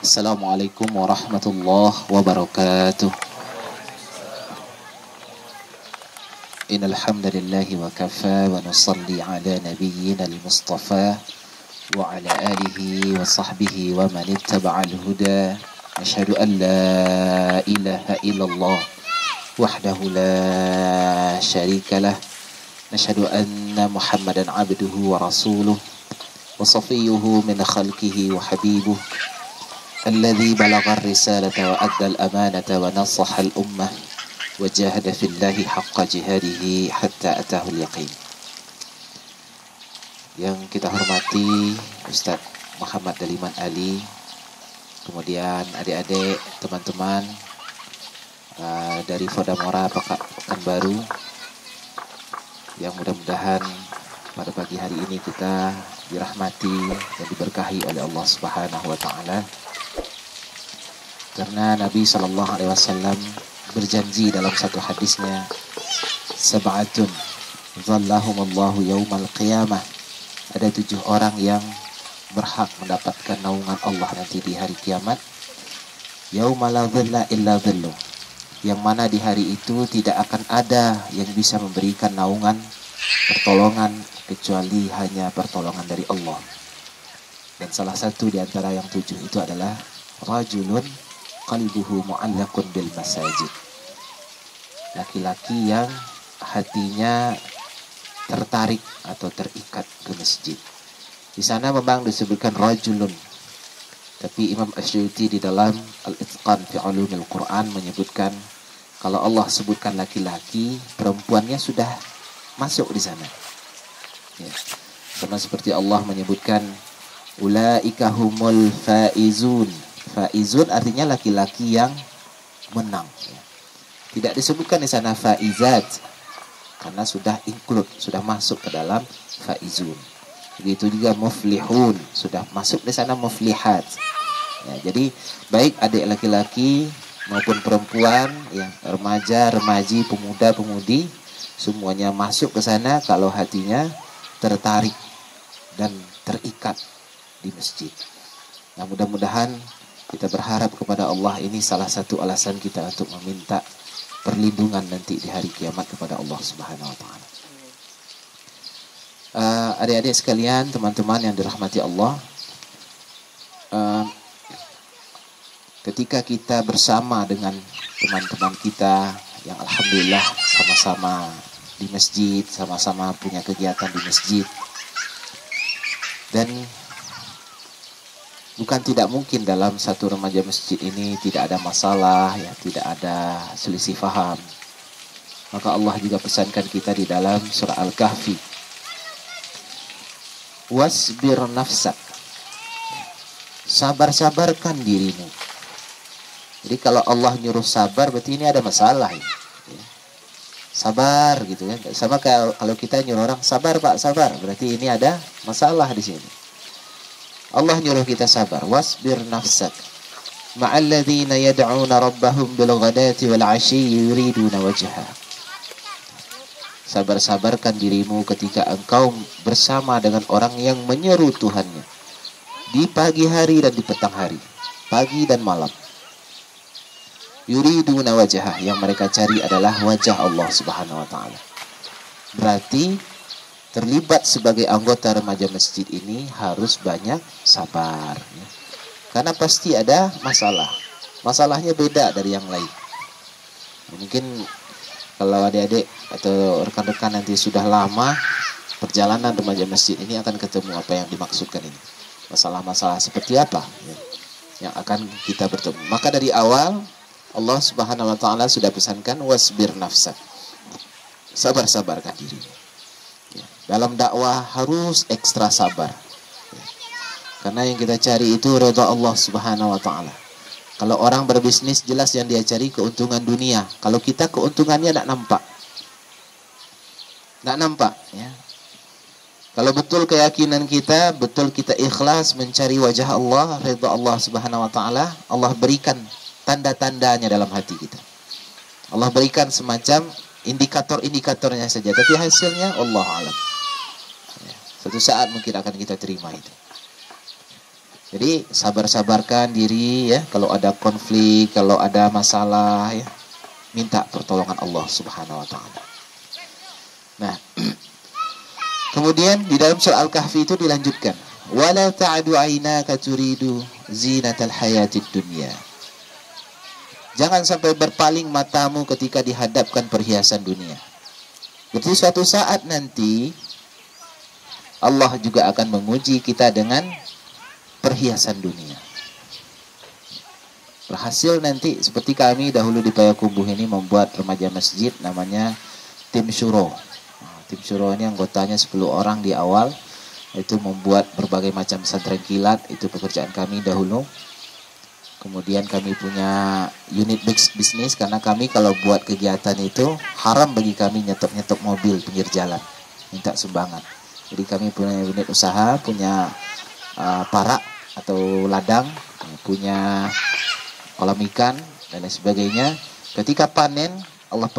Assalamualaikum warahmatullahi wabarakatuh. Innal hamdalillah wa kafa wa nusalli ala nabiyyina al-mustafa wa ala alihi wa sahbihi wa man ittaba'al huda. Asyhadu an la ilaha illallah wahdahu la syarika lah. Nashhadu anna Muhammadan abduhu wa rasuluh wa safiyyuhu min khalqihi wa habibuh. الذي بلغ الرسالة وأدى الأمانة ونصح الأمة وجاهد في الله حق جهاده حتى أتاه اليقين. Yang kita hormati Ustaz Muhammad Daliman Ali, kemudian adik-adik, teman-teman dari Fodamora Pekanbaru, yang mudah-mudahan pada pagi hari ini kita dirahmati dan diberkahi oleh Allah Subhanahu wa Ta'ala. Karena Nabi SAW berjanji dalam satu hadisnya, sab'atun dhallahumullahu yaumal qiyamah. Ada 7 orang yang berhak mendapatkan naungan Allah nanti di hari kiamat. Yauma la dhilla illa dhilluh. Yang mana di hari itu tidak akan ada yang bisa memberikan naungan, pertolongan, kecuali hanya pertolongan dari Allah. Dan salah satu di antara yang 7 itu adalah rajulun qalbuhu mu'allaqun bil masajid. Laki-laki yang hatinya tertarik atau terikat ke masjid. Di sana memang disebutkan rajulun, tapi Imam Asy'uti di dalam Al-Itqan fi Ulumil Quran menyebutkan kalau Allah sebutkan laki-laki, perempuannya sudah masuk di sana. Ya. Sama seperti Allah menyebutkan ulaika humul faizun. Faizun artinya laki-laki yang menang. Tidak disebutkan di sana faizat, karena sudah include, sudah masuk ke dalam faizun. Begitu juga muflihun, sudah masuk di sana muflihat. Ya, jadi baik adik laki-laki maupun perempuan, ya, remaja, remaji, pemuda, pemudi, semuanya masuk ke sana kalau hatinya tertarik dan terikat di masjid. Nah, mudah-mudahan kita berharap kepada Allah, ini salah satu alasan kita untuk meminta perlindungan nanti di hari kiamat kepada Allah Subhanahu wa Ta'ala. Adik-adik sekalian, teman-teman yang dirahmati Allah, ketika kita bersama dengan teman-teman kita yang alhamdulillah sama-sama di masjid, sama-sama punya kegiatan di masjid, dan bukan tidak mungkin dalam satu remaja masjid ini tidak ada masalah, ya, tidak ada selisih faham. Maka Allah juga pesankan kita di dalam surah Al-Kahfi, wasbir nafsak, sabar-sabarkan dirimu. Jadi kalau Allah nyuruh sabar, berarti ini ada masalah, ya. Sabar gitu kan. Sama kayak kalau kita nyuruh orang sabar Pak, sabar, berarti ini ada masalah di sini. Allah nyuruh kita sabar. Wasbir nafsak ma'alladzina yad'una rabbahum bil ghadati wal 'ashyi yuriduna wajha. Sabar-sabarkan dirimu ketika engkau bersama dengan orang yang menyeru Tuhannya di pagi hari dan di petang hari, pagi dan malam. Yuriduna wajha, yang mereka cari adalah wajah Allah Subhanahu wa Ta'ala. Berarti terlibat sebagai anggota remaja masjid ini harus banyak sabar, ya. Karena pasti ada masalah. Masalahnya beda dari yang lain. Mungkin kalau adik-adik atau rekan-rekan nanti sudah lama perjalanan remaja masjid ini akan ketemu apa yang dimaksudkan ini. Masalah-masalah seperti apa, ya, yang akan kita bertemu. Maka dari awal Allah Subhanahu wa Ta'ala sudah pesankan wasbir nafsak, sabar-sabarkan diri. Dalam dakwah harus ekstra sabar, karena yang kita cari itu ridha Allah Subhanahu wa Ta'ala. Kalau orang berbisnis, jelas yang dia cari keuntungan dunia. Kalau kita keuntungannya tidak nampak, ya. Kalau betul keyakinan kita, betul kita ikhlas mencari wajah Allah, ridha Allah Subhanahu wa Ta'ala, Allah berikan tanda-tandanya dalam hati kita. Allah berikan semacam indikator-indikatornya saja, tapi hasilnya Allah alam. Suatu saat mungkin akan kita terima itu. Jadi sabar-sabarkan diri ya, kalau ada konflik, kalau ada masalah ya, minta pertolongan Allah Subhanahu wa taala. Nah, kemudian di dalam surah Al-Kahfi itu dilanjutkan, wala ta'du 'ainaka turidu zinatal hayatid dunya. Jangan sampai berpaling matamu ketika dihadapkan perhiasan dunia. Berarti suatu saat nanti Allah juga akan menguji kita dengan perhiasan dunia. Berhasil nanti seperti kami dahulu di Payakumbuh ini membuat remaja masjid namanya tim syuro. Tim syuro ini anggotanya 10 orang di awal. Itu membuat berbagai macam pesantren kilat. Itu pekerjaan kami dahulu. Kemudian kami punya unit bisnis, karena kami kalau buat kegiatan itu haram bagi kami nyetok mobil pinggir jalan, minta sumbangan. Jadi kami punya unit usaha, punya parak atau ladang, punya kolam ikan dan lain sebagainya. Ketika panen, Allah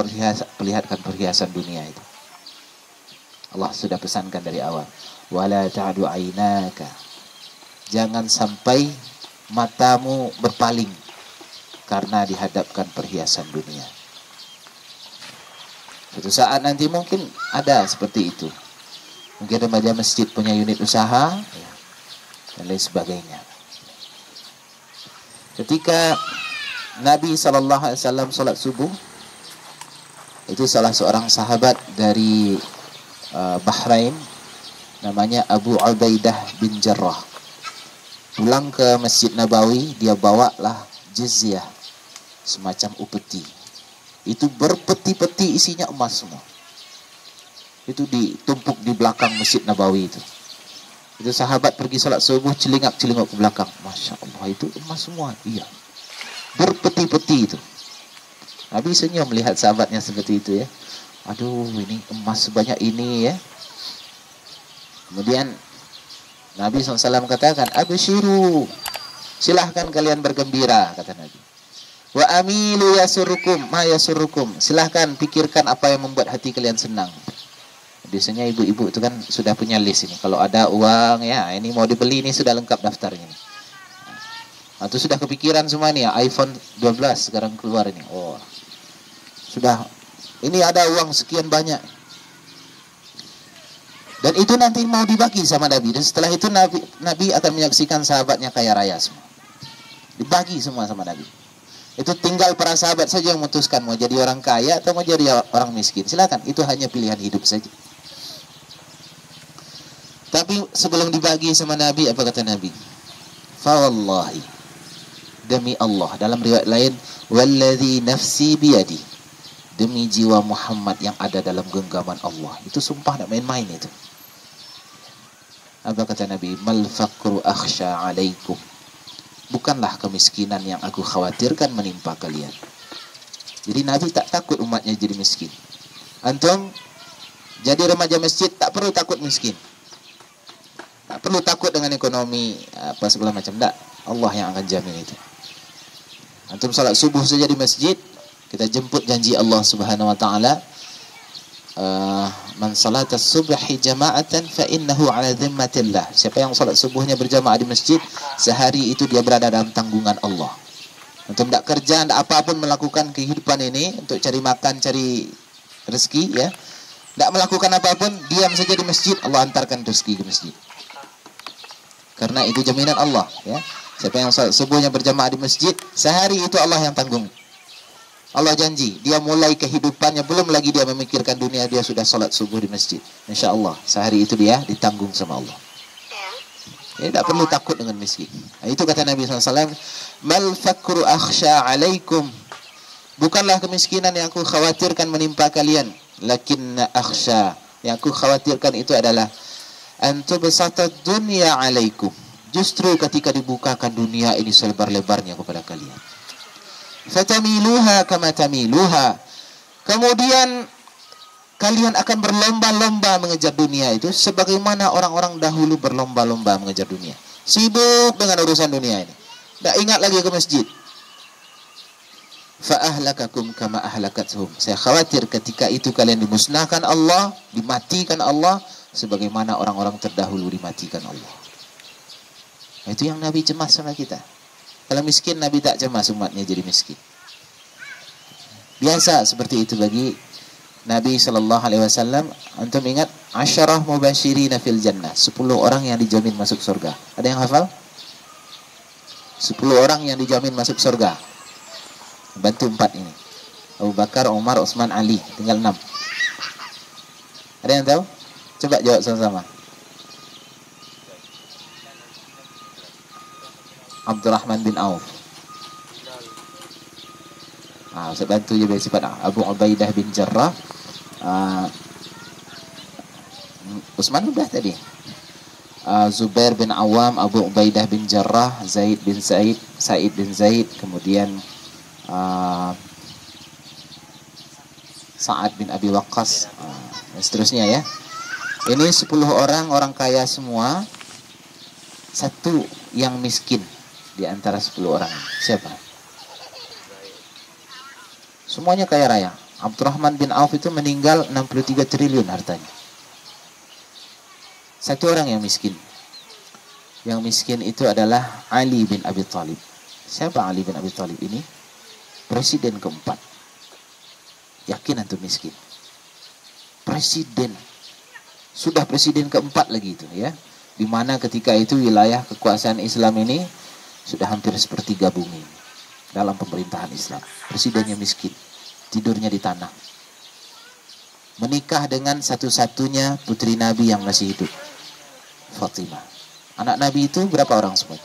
perlihatkan perhiasan dunia itu. Allah sudah pesankan dari awal, wala ta'du 'ainaka. Jangan sampai matamu berpaling karena dihadapkan perhiasan dunia. Suatu saat nanti mungkin ada seperti itu. Mungkin remaja masjid punya unit usaha ya, dan lain sebagainya. Ketika Nabi SAW sholat subuh, itu salah seorang sahabat dari Bahrain, namanya Abu Ubaidah bin Jarrah, pulang ke Masjid Nabawi. Dia bawalah jizyah, semacam upeti. Itu berpeti-peti isinya emas semua. Itu ditumpuk di belakang Masjid Nabawi itu. Itu sahabat pergi sholat subuh, celingak-celingak ke belakang. Masya Allah, itu emas semua. Iya, berpeti-peti itu. Nabi senyum melihat sahabatnya seperti itu ya. Aduh, ini emas sebanyak ini ya. Kemudian Nabi SAW katakan, abshiru, silahkan kalian bergembira, kata Nabi. Wa amilu yasurukum ma yasurukum, silahkan pikirkan apa yang membuat hati kalian senang. Biasanya ibu-ibu itu kan sudah punya list ini. Kalau ada uang ya, ini mau dibeli, ini sudah lengkap daftarnya. Nah, itu sudah kepikiran semua nih ya, iPhone 12 sekarang keluar ini. Oh, sudah, ini ada uang sekian banyak. Dan itu nanti mau dibagi sama Nabi. Dan setelah itu Nabi akan menyaksikan sahabatnya kaya raya semua. Dibagi semua sama Nabi. Itu tinggal para sahabat saja yang memutuskan mau jadi orang kaya atau mau jadi orang miskin. Silakan, itu hanya pilihan hidup saja. Tapi sebelum dibagi sama Nabi, apa kata Nabi? Fa wallahi, demi Allah. Dalam riwayat lain, walladzi nafsi biyadi, demi jiwa Muhammad yang ada dalam genggaman Allah. Itu sumpah, tidak main-main itu. Apa kata Nabi? Mal faqru akhsha alaikum, bukanlah kemiskinan yang aku khawatirkan menimpa kalian. Jadi Nabi tak takut umatnya jadi miskin. Antum jadi remaja masjid tak perlu takut miskin, tak perlu takut dengan ekonomi apa segala macam. Tak, Allah yang akan jamin itu. Antum salat subuh saja di masjid, kita jemput janji Allah Subhanahu wa taala, man salata subhi jama'atan fa innahu ala dhimmatillah. Siapa yang salat subuhnya berjamaah di masjid, sehari itu dia berada dalam tanggungan Allah. Untuk tidak kerja, tidak apapun, melakukan kehidupan ini untuk cari makan, cari rezeki ya, tidak melakukan apapun, diam saja di masjid, Allah antarkan rezeki ke masjid. Karena itu jaminan Allah ya. Siapa yang salat subuhnya berjamaah di masjid, sehari itu Allah yang tanggung. Allah janji, dia mulai kehidupannya, belum lagi dia memikirkan dunia, dia sudah salat subuh di masjid. Insya Allah, sehari itu dia ditanggung sama Allah. Jadi tidak perlu takut dengan miskin. Nah, itu kata Nabi SAW, mal fakru akhsha alaikum, bukanlah kemiskinan yang aku khawatirkan menimpa kalian, lakinna akhsha, yang aku khawatirkan itu adalah antubsata dunya alaikum, justru ketika dibukakan dunia ini selebar-lebarnya kepada kalian. Fatamiluha kama tamiluha, kemudian kalian akan berlomba-lomba mengejar dunia itu sebagaimana orang-orang dahulu berlomba-lomba mengejar dunia. Sibuk dengan urusan dunia ini, tidak ingat lagi ke masjid. Fa ahlakakum kama ahlakathum, saya khawatir ketika itu kalian dimusnahkan Allah, dimatikan Allah sebagaimana orang-orang terdahulu dimatikan Allah. Itu yang Nabi cemas sama kita. Kalau miskin, Nabi tak cemas umatnya jadi miskin. Biasa seperti itu bagi Nabi Shallallahu Alaihi Wasallam. Antum ingat asyarah mubashirina fil jannah, 10 orang yang dijamin masuk surga. Ada yang hafal? 10 orang yang dijamin masuk surga. Bantu 4 ini. Abu Bakar, Umar, Utsman, Ali. Tinggal 6. Ada yang tahu? Coba jawab sama-sama. Abdurrahman bin Auf. Saya bantu je biar cepat. Abu Ubaidah bin Jarrah. Utsman udah tadi. Zubair bin Awam, Abu Ubaidah bin Jarrah, Zaid bin Zaid, Said bin Zaid, kemudian Sa'ad bin Abi Waqqas, dan seterusnya ya. Ini 10 orang kaya semua. Satu yang miskin di antara 10 orang. Siapa? Semuanya kaya raya. Abdurrahman bin Auf itu meninggal 63 triliun hartanya. Satu orang yang miskin. Yang miskin itu adalah Ali bin Abi Thalib. Siapa Ali bin Abi Thalib ini? Presiden keempat. Yakin antum miskin? Presiden. Sudah presiden keempat lagi itu ya. Di mana ketika itu wilayah kekuasaan Islam ini sudah hampir sepertiga bumi dalam pemerintahan Islam. Presidennya miskin, tidurnya di tanah. Menikah dengan satu-satunya putri Nabi yang masih hidup, Fatimah. Anak Nabi itu berapa orang semua?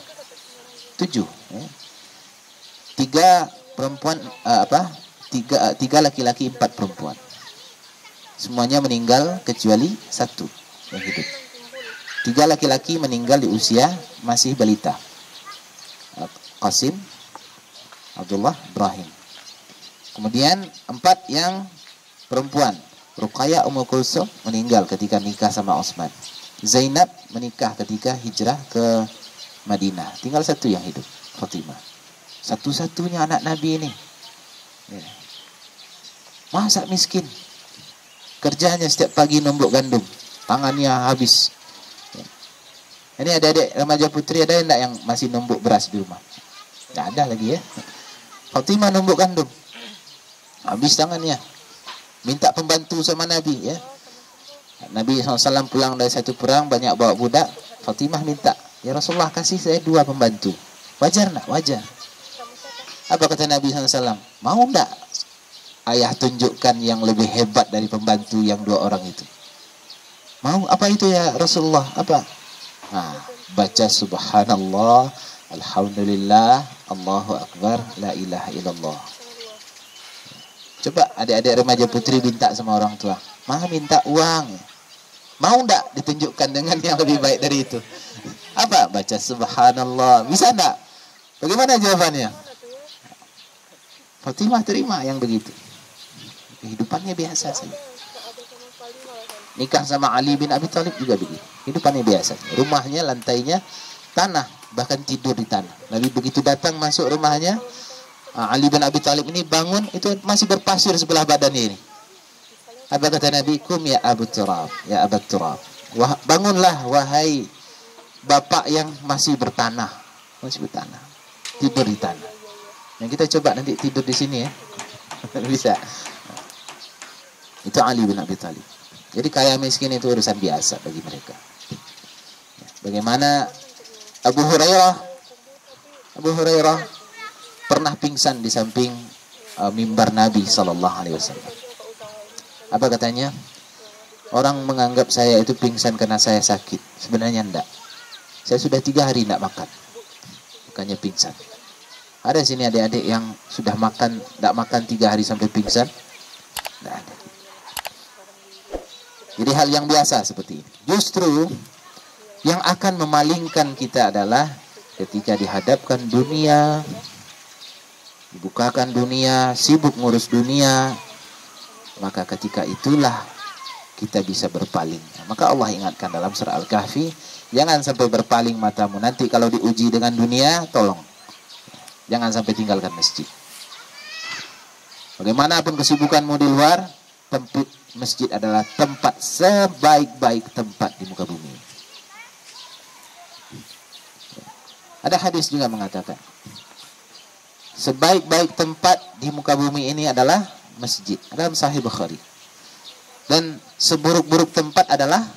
7. Ya. 3 perempuan, 3 laki-laki, 4 perempuan. Semuanya meninggal kecuali 1 yang hidup. 3 laki-laki meninggal di usia masih balita. Qasim, Abdullah, Ibrahim. Kemudian 4 yang perempuan. Ruqayyah Ummu Kulsum meninggal ketika nikah sama Utsman. Zainab menikah ketika hijrah ke Madinah. Tinggal 1 yang hidup, Fatimah. Satu-satunya anak Nabi ini. Ya. Masa miskin? Kerjanya setiap pagi numbuk gandum. Tangannya habis. Ya. Ini adik-adik remaja putri ada enggak yang masih numbuk beras di rumah? Tidak ada lagi ya. Fatimah numbuk gandum. Habis tangannya. Minta pembantu sama Nabi ya. Nabi SAW pulang dari satu perang, banyak bawa budak. Fatimah minta, ya Rasulullah kasih saya 2 pembantu. Wajar nak? Wajar. Apa kata Nabi SAW? Mau enggak ayah tunjukkan yang lebih hebat dari pembantu yang 2 orang itu? Mau. Apa itu ya Rasulullah? Apa? Baca subhanallah, alhamdulillah, Allahu Akbar, la ilaha illallah. Coba adik-adik remaja putri minta sama orang tua, minta uang. Mau enggak ditunjukkan dengan yang lebih baik dari itu? Apa? Baca subhanallah. Bisa enggak? Bagaimana jawabannya? Fatimah terima yang begitu. Kehidupannya biasa saja. Nikah sama Ali bin Abi Thalib juga begitu. Hidupannya biasa. Rumahnya lantainya tanah, bahkan tidur di tanah. Nabi begitu datang masuk rumahnya, Ali bin Abi Thalib ini bangun, itu masih berpasir sebelah badannya ini. Apa kata Nabi? Kum ya Abu Turab, ya Abu Turab. Bangunlah wahai bapak yang masih bertanah. Masih bertanah. Tidur di tanah. Yang kita coba nanti tidur di sini ya. Bisa. Itu Ali bin Abi Thalib. Jadi kaya miskin itu urusan biasa bagi mereka. Bagaimana Abu Hurairah pernah pingsan di samping mimbar Nabi Sallallahu Alaihi Wasallam. Apa katanya? Orang menganggap saya itu pingsan karena saya sakit. Sebenarnya enggak. Saya sudah 3 hari enggak makan. Bukannya pingsan. Ada sini adik-adik yang sudah makan, enggak makan 3 hari sampai pingsan? Enggak ada. Jadi hal yang biasa seperti ini. Justru yang akan memalingkan kita adalah ketika dihadapkan dunia, dibukakan dunia, sibuk ngurus dunia, maka ketika itulah kita bisa berpaling. Maka Allah ingatkan dalam surah Al-Kahfi, jangan sampai berpaling matamu. Nanti kalau diuji dengan dunia, tolong jangan sampai tinggalkan masjid. Bagaimanapun kesibukanmu di luar, masjid adalah tempat sebaik-baik tempat di muka bumi. Ada hadis juga mengatakan, sebaik-baik tempat di muka bumi ini adalah masjid, dalam Sahih Bukhari. Dan seburuk-buruk tempat adalah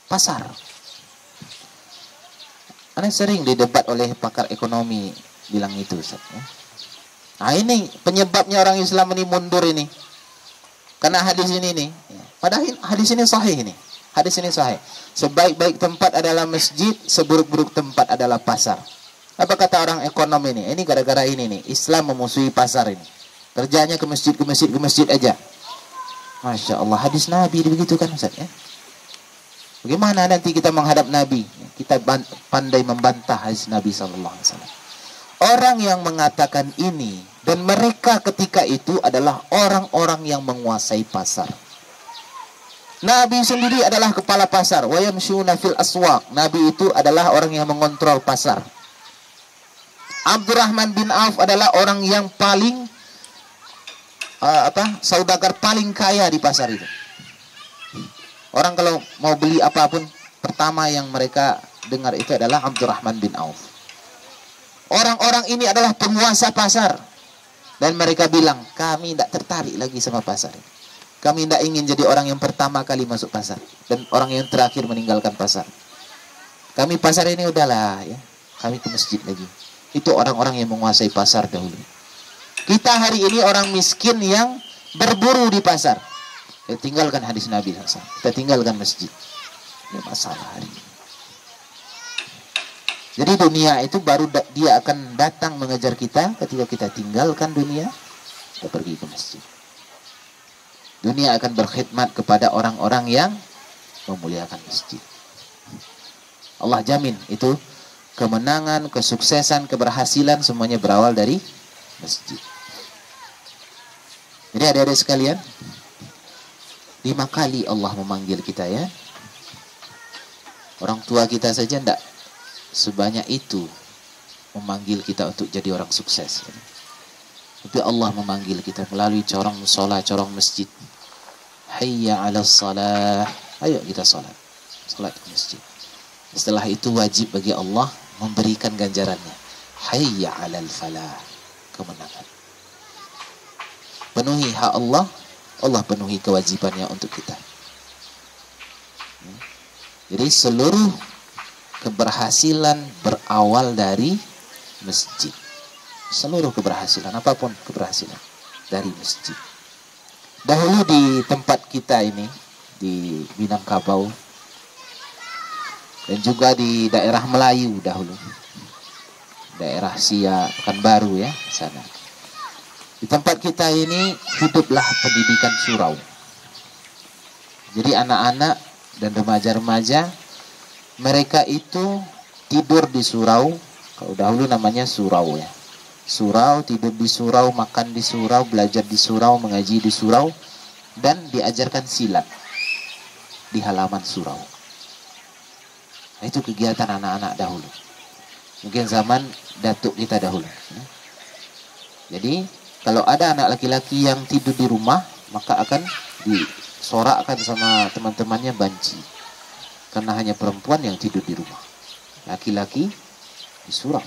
pasar. Karena sering didebat oleh pakar ekonomi bilang itu, Ustaz, ya. Nah, ini penyebabnya orang Islam ini mundur ini. Karena hadis ini nih. Padahal hadis ini sahih ini. Hadis ini sahih. Sebaik-baik tempat adalah masjid, seburuk-buruk tempat adalah pasar. Apa kata orang ekonom ini? Ini gara-gara ini nih. Islam memusuhi pasar ini. Kerjanya ke masjid, ke masjid, ke masjid aja. Masya Allah, hadis Nabi begitu kan, Ustaz, ya? Bagaimana nanti kita menghadap Nabi? Kita pandai membantah hadis Nabi SAW. Orang yang mengatakan ini, dan mereka ketika itu adalah orang-orang yang menguasai pasar. Nabi sendiri adalah kepala pasar. Wa yamshuna fil aswaq. Nabi itu adalah orang yang mengontrol pasar. Abdurrahman bin Auf adalah orang yang paling saudagar paling kaya di pasar itu. Orang kalau mau beli apapun, pertama yang mereka dengar itu adalah Abdurrahman bin Auf. Orang-orang ini adalah penguasa pasar. Dan mereka bilang, kami tidak tertarik lagi sama pasar ini. Kami tidak ingin jadi orang yang pertama kali masuk pasar. Dan orang yang terakhir meninggalkan pasar. Kami pasar ini udahlah, ya. Kami ke masjid lagi. Itu orang-orang yang menguasai pasar dahulu. Kita hari ini orang miskin yang berburu di pasar. Kita tinggalkan hadis Nabi SAW. Kita tinggalkan masjid. Ini masalah hari ini. Jadi dunia itu baru dia akan datang mengejar kita ketika kita tinggalkan dunia, kita pergi ke masjid. Dunia akan berkhidmat kepada orang-orang yang memuliakan masjid. Allah jamin itu kemenangan, kesuksesan, keberhasilan semuanya berawal dari masjid. Jadi adik-adik sekalian, 5 kali Allah memanggil kita, ya. Orang tua kita saja tidak sebanyak itu memanggil kita untuk jadi orang sukses. Tapi Allah memanggil kita melalui corong musola, corong masjid. Hayya 'alas salah. Ayo kita salat. Salat ke masjid. Setelah itu wajib bagi Allah memberikan ganjarannya. Hayya 'alal falah. Kemenangan. Penuhi hak Allah, Allah penuhi kewajibannya untuk kita. Jadi seluruh keberhasilan berawal dari masjid. Seluruh keberhasilan, apapun keberhasilan, dari masjid. Dahulu di tempat kita ini, di Minangkabau, dan juga di daerah Melayu dahulu, daerah Siak, Pekanbaru, ya, sana. Di tempat kita ini hiduplah pendidikan surau. Jadi anak-anak dan remaja-remaja, mereka itu tidur di surau. Kalau dahulu namanya surau, ya. Surau, tidur di surau, makan di surau, belajar di surau, mengaji di surau, dan diajarkan silat di halaman surau. Nah, itu kegiatan anak-anak dahulu. Mungkin zaman datuk kita dahulu. Jadi kalau ada anak laki-laki yang tidur di rumah, maka akan disorakkan sama teman-temannya banci. Karena hanya perempuan yang tidur di rumah, laki-laki di surau.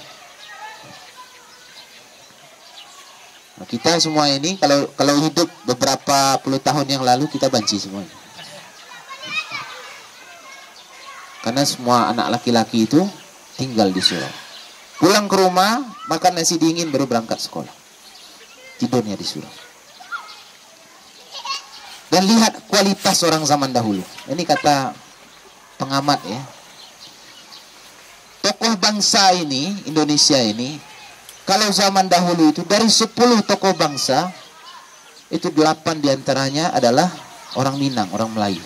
Nah, kita semua ini kalau hidup beberapa puluh tahun yang lalu, kita banci semuanya. Karena semua anak laki-laki itu tinggal di surau. Pulang ke rumah, makan nasi dingin, baru berangkat sekolah. Tidurnya di surau. Dan lihat kualitas orang zaman dahulu. Ini kata pengamat, ya. Tokoh bangsa ini, Indonesia ini, kalau zaman dahulu itu dari 10 tokoh bangsa, itu 8 diantaranya adalah orang Minang, orang Melayu.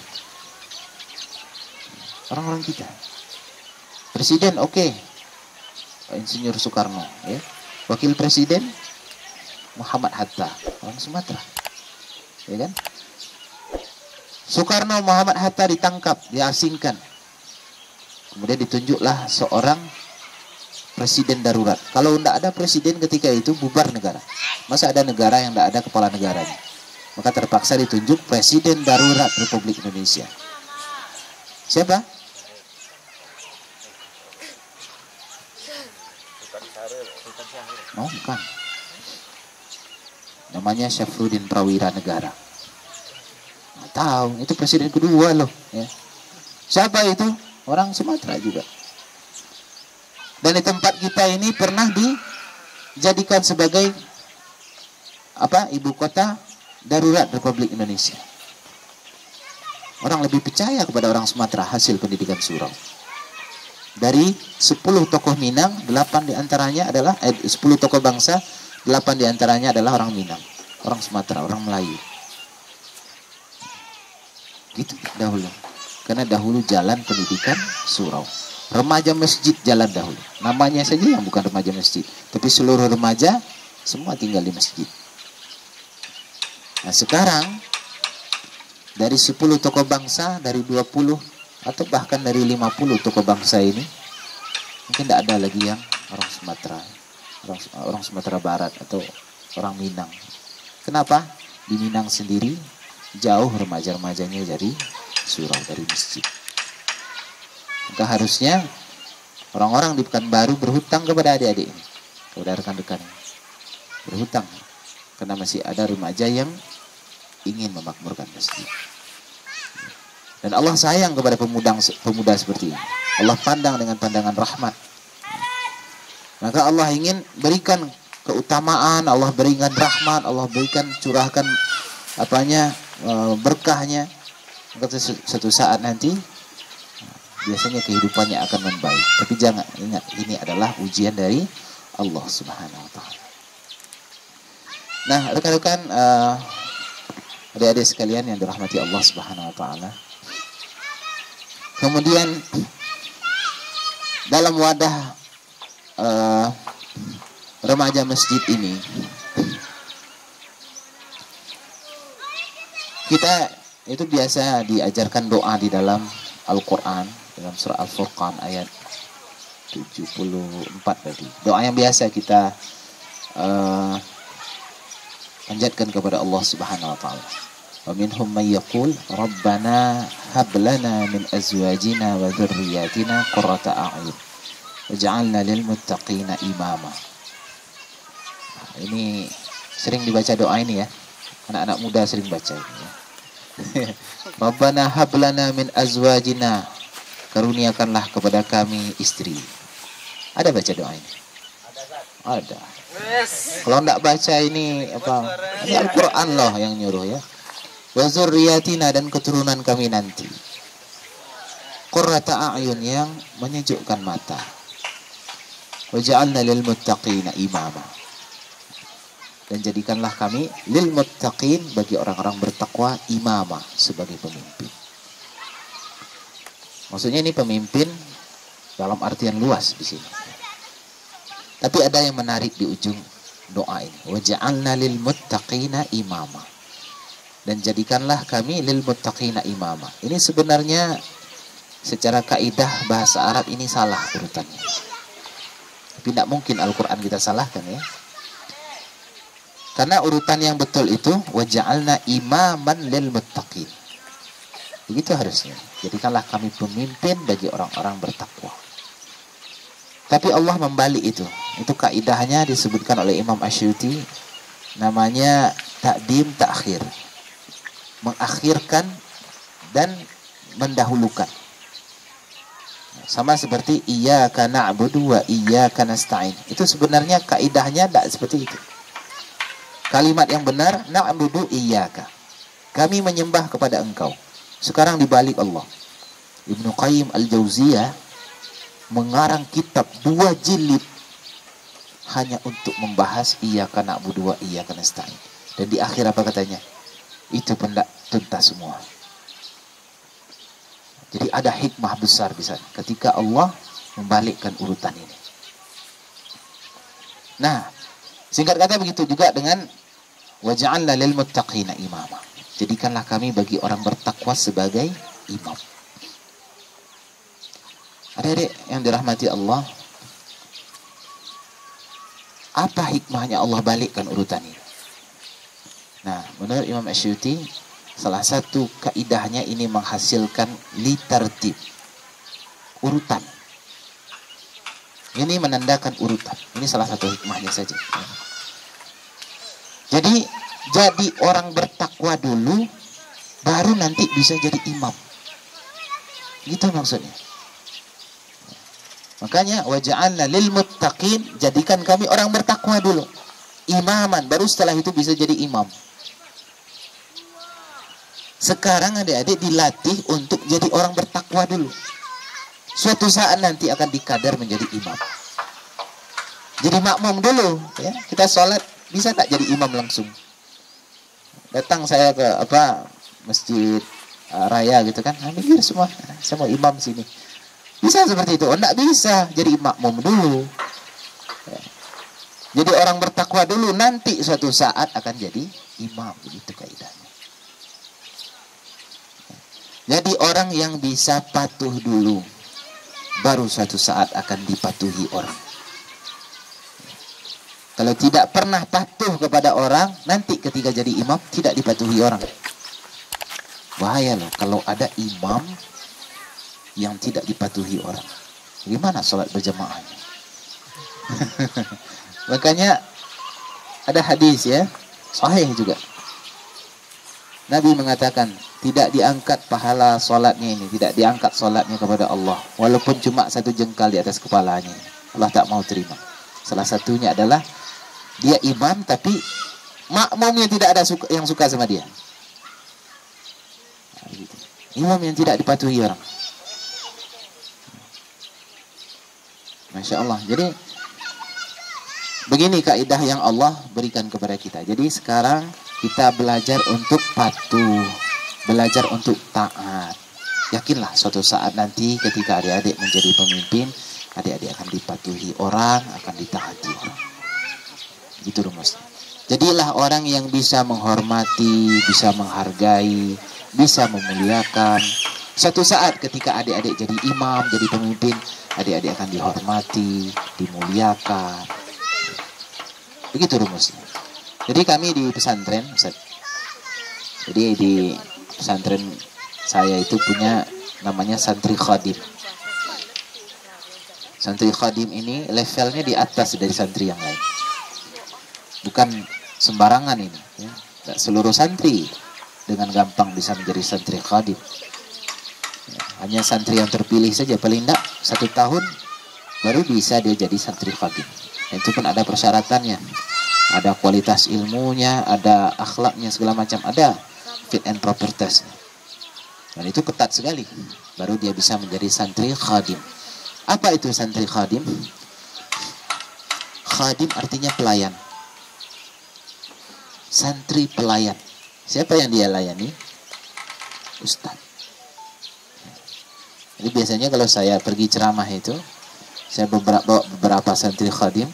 Orang-orang kita. Presiden, oke. Pak Insinyur Soekarno, ya. Wakil Presiden Muhammad Hatta, orang Sumatera, ya kan? Soekarno Muhammad Hatta ditangkap, diasingkan. Kemudian ditunjuklah seorang presiden darurat. Kalau tidak ada presiden ketika itu, bubar negara. Masa ada negara yang tidak ada kepala negaranya? Maka terpaksa ditunjuk presiden darurat Republik Indonesia. Siapa? Oh, bukan. Namanya Syafruddin Prawira Negara. Nggak tahu, itu presiden kedua loh. Ya. Siapa itu? Orang Sumatera juga. Dan di tempat kita ini pernah dijadikan sebagai ibu kota darurat Republik Indonesia. Orang lebih percaya kepada orang Sumatera hasil pendidikan surau. Dari 10 tokoh Minang, 8 diantaranya adalah 10 tokoh bangsa, 8 diantaranya adalah orang Minang, orang Sumatera, orang Melayu. Gitu dahulu. Karena dahulu jalan pendidikan surau. Remaja masjid jalan dahulu. Namanya saja yang bukan remaja masjid, tapi seluruh remaja semua tinggal di masjid. Nah, sekarang dari 10 tokoh bangsa, dari 20 atau bahkan dari 50 tokoh bangsa ini, mungkin tidak ada lagi yang orang Sumatera, orang Sumatera Barat atau orang Minang. Kenapa? Di Minang sendiri jauh remaja-remajanya dari surau, dari masjid. Maka harusnya orang-orang di Pekanbaru berhutang kepada adik-adik ini, kepada rekan-rekan ini. Berhutang, karena masih ada remaja yang ingin memakmurkan masjid. Dan Allah sayang kepada pemuda seperti ini. Allah pandang dengan pandangan rahmat. Maka Allah ingin berikan keutamaan, Allah berikan rahmat, Allah berikan curahkan berkahnya. Maka suatu saat nanti biasanya kehidupannya akan membaik. Tapi jangan ingat, ini adalah ujian dari Allah Subhanahu wa taala. Nah, rekan-rekan, adik-adik sekalian yang dirahmati Allah Subhanahu wa taala. Kemudian dalam wadah remaja masjid ini, kita itu biasa diajarkan doa di dalam Al-Quran, dalam surah Al-Furqan ayat 74 tadi. Doa yang biasa kita panjatkan kepada Allah Subhanahu wa taala. Wa minhum may yaqul rabbana hab lana min azwajina wa dhurriyyatina qurrata a'yun waj'alna lil muttaqina imama. Ini sering dibaca doa ini ya. Anak-anak muda sering baca ini ya. Rabbana hab lana min azwajina, karuniakanlah kepada kami istri. Ada baca doa ini? Ada. Kalau enggak baca ini Ini Al-Quran loh yang nyuruh ya. Wa zurriyatina, dan keturunan kami nanti. Qurrata a'yun, yang menyejukkan mata. Waja'alna lil muttaqina imama, dan jadikanlah kami lil muttaqin, bagi orang-orang bertakwa, imama, sebagai pemimpin. Maksudnya ini pemimpin dalam artian luas di sini. Tapi ada yang menarik di ujung doa ini. Waja'alna lil muttaqina imama, dan jadikanlah kami lil muttaqina imama. Ini sebenarnya secara kaidah bahasa Arab ini salah urutannya. Tapi tidak mungkin Al-Quran kita salahkan ya. Karena urutan yang betul itu waja'alna imaman lil muttaqin. Begitu harusnya. Jadikanlah kami pemimpin bagi orang-orang bertakwa. Tapi Allah membalik itu. Itu kaidahnya disebutkan oleh Imam Asy'uti, namanya takdim ta'khir. Mengakhirkan dan mendahulukan. Sama seperti iyyaka na'budu wa iyyaka nasta'in. Itu sebenarnya kaidahnya tidak seperti itu. Kalimat yang benar, na'budu iyyaka, kami menyembah kepada engkau. Sekarang dibalik Allah. Ibnu Qayyim Al-Jauziyah mengarang kitab 2 jilid hanya untuk membahas iyyaka na'budu wa iyyaka nasta'in. Dan di akhir apa katanya? Itu pun tidak tuntas semua. Jadi ada hikmah besar di sana ketika Allah membalikkan urutan ini. Nah, singkat kata begitu juga dengan waja'alna lil muttaqina imama. Jadikanlah kami bagi orang bertakwa sebagai imam. Adik-adik yang dirahmati Allah, apa hikmahnya Allah balikkan urutan ini? Nah, menurut Imam Asy'uti, salah satu kaidahnya ini menghasilkan litartib, urutan. Ini menandakan urutan. Ini salah satu hikmahnya saja. Jadi orang bertakwa dulu, baru nanti bisa jadi imam. Gitu maksudnya. Makanya waja'alna lil muttaqin, jadikan kami orang bertakwa dulu. Imaman, baru setelah itu bisa jadi imam. Sekarang adik-adik dilatih untuk jadi orang bertakwa dulu. Suatu saat nanti akan dikadar menjadi imam. Jadi makmum dulu, ya. Kita sholat bisa tak jadi imam langsung? Datang saya ke masjid raya gitu kan, mikir semua, saya mau imam sini. Bisa seperti itu? Oh, enggak bisa. Jadi makmum dulu. Ya. Jadi orang bertakwa dulu, nanti suatu saat akan jadi imam. Begitu kaidahnya. Jadi orang yang bisa patuh dulu, baru suatu saat akan dipatuhi orang. Kalau tidak pernah patuh kepada orang, nanti ketika jadi imam tidak dipatuhi orang. Bahaya loh kalau ada imam yang tidak dipatuhi orang. Gimana sholat berjamaahnya? Makanya ada hadis ya, sahih juga. Nabi mengatakan tidak diangkat pahala sholatnya ini, tidak diangkat sholatnya kepada Allah, walaupun cuma 1 jengkal di atas kepalanya. Allah tak mau terima. Salah satunya adalah dia imam tapi makmumnya tidak ada yang suka sama dia. Imam yang tidak dipatuhi orang. Masya Allah. Jadi begini kaidah yang Allah berikan kepada kita. Jadi sekarang kita belajar untuk patuh, belajar untuk taat. Yakinlah suatu saat nanti ketika adik-adik menjadi pemimpin, adik-adik akan dipatuhi orang, akan ditaati orang. Gitu rumusnya. Jadilah orang yang bisa menghormati, bisa menghargai, bisa memuliakan. Suatu saat ketika adik-adik jadi imam, jadi pemimpin, adik-adik akan dihormati, dimuliakan. Begitu rumusnya. Jadi kami di pesantren, Ustaz. Jadi di pesantren saya itu punya namanya santri khadim. Santri khadim ini levelnya di atas dari santri yang lain. Bukan sembarangan ini. Ya. Tidak seluruh santri dengan gampang bisa menjadi santri khadim. Ya, hanya santri yang terpilih saja, paling tidak 1 tahun baru bisa dia jadi santri khadim. Itu pun ada persyaratannya. Ada kualitas ilmunya, ada akhlaknya, segala macam. Ada fit and proper test. Dan itu ketat sekali. Baru dia bisa menjadi santri khadim. Apa itu santri khadim? Khadim artinya pelayan. Santri pelayan. Siapa yang dia layani? Ustaz. Jadi biasanya kalau saya pergi ceramah itu, saya beberapa santri khadim,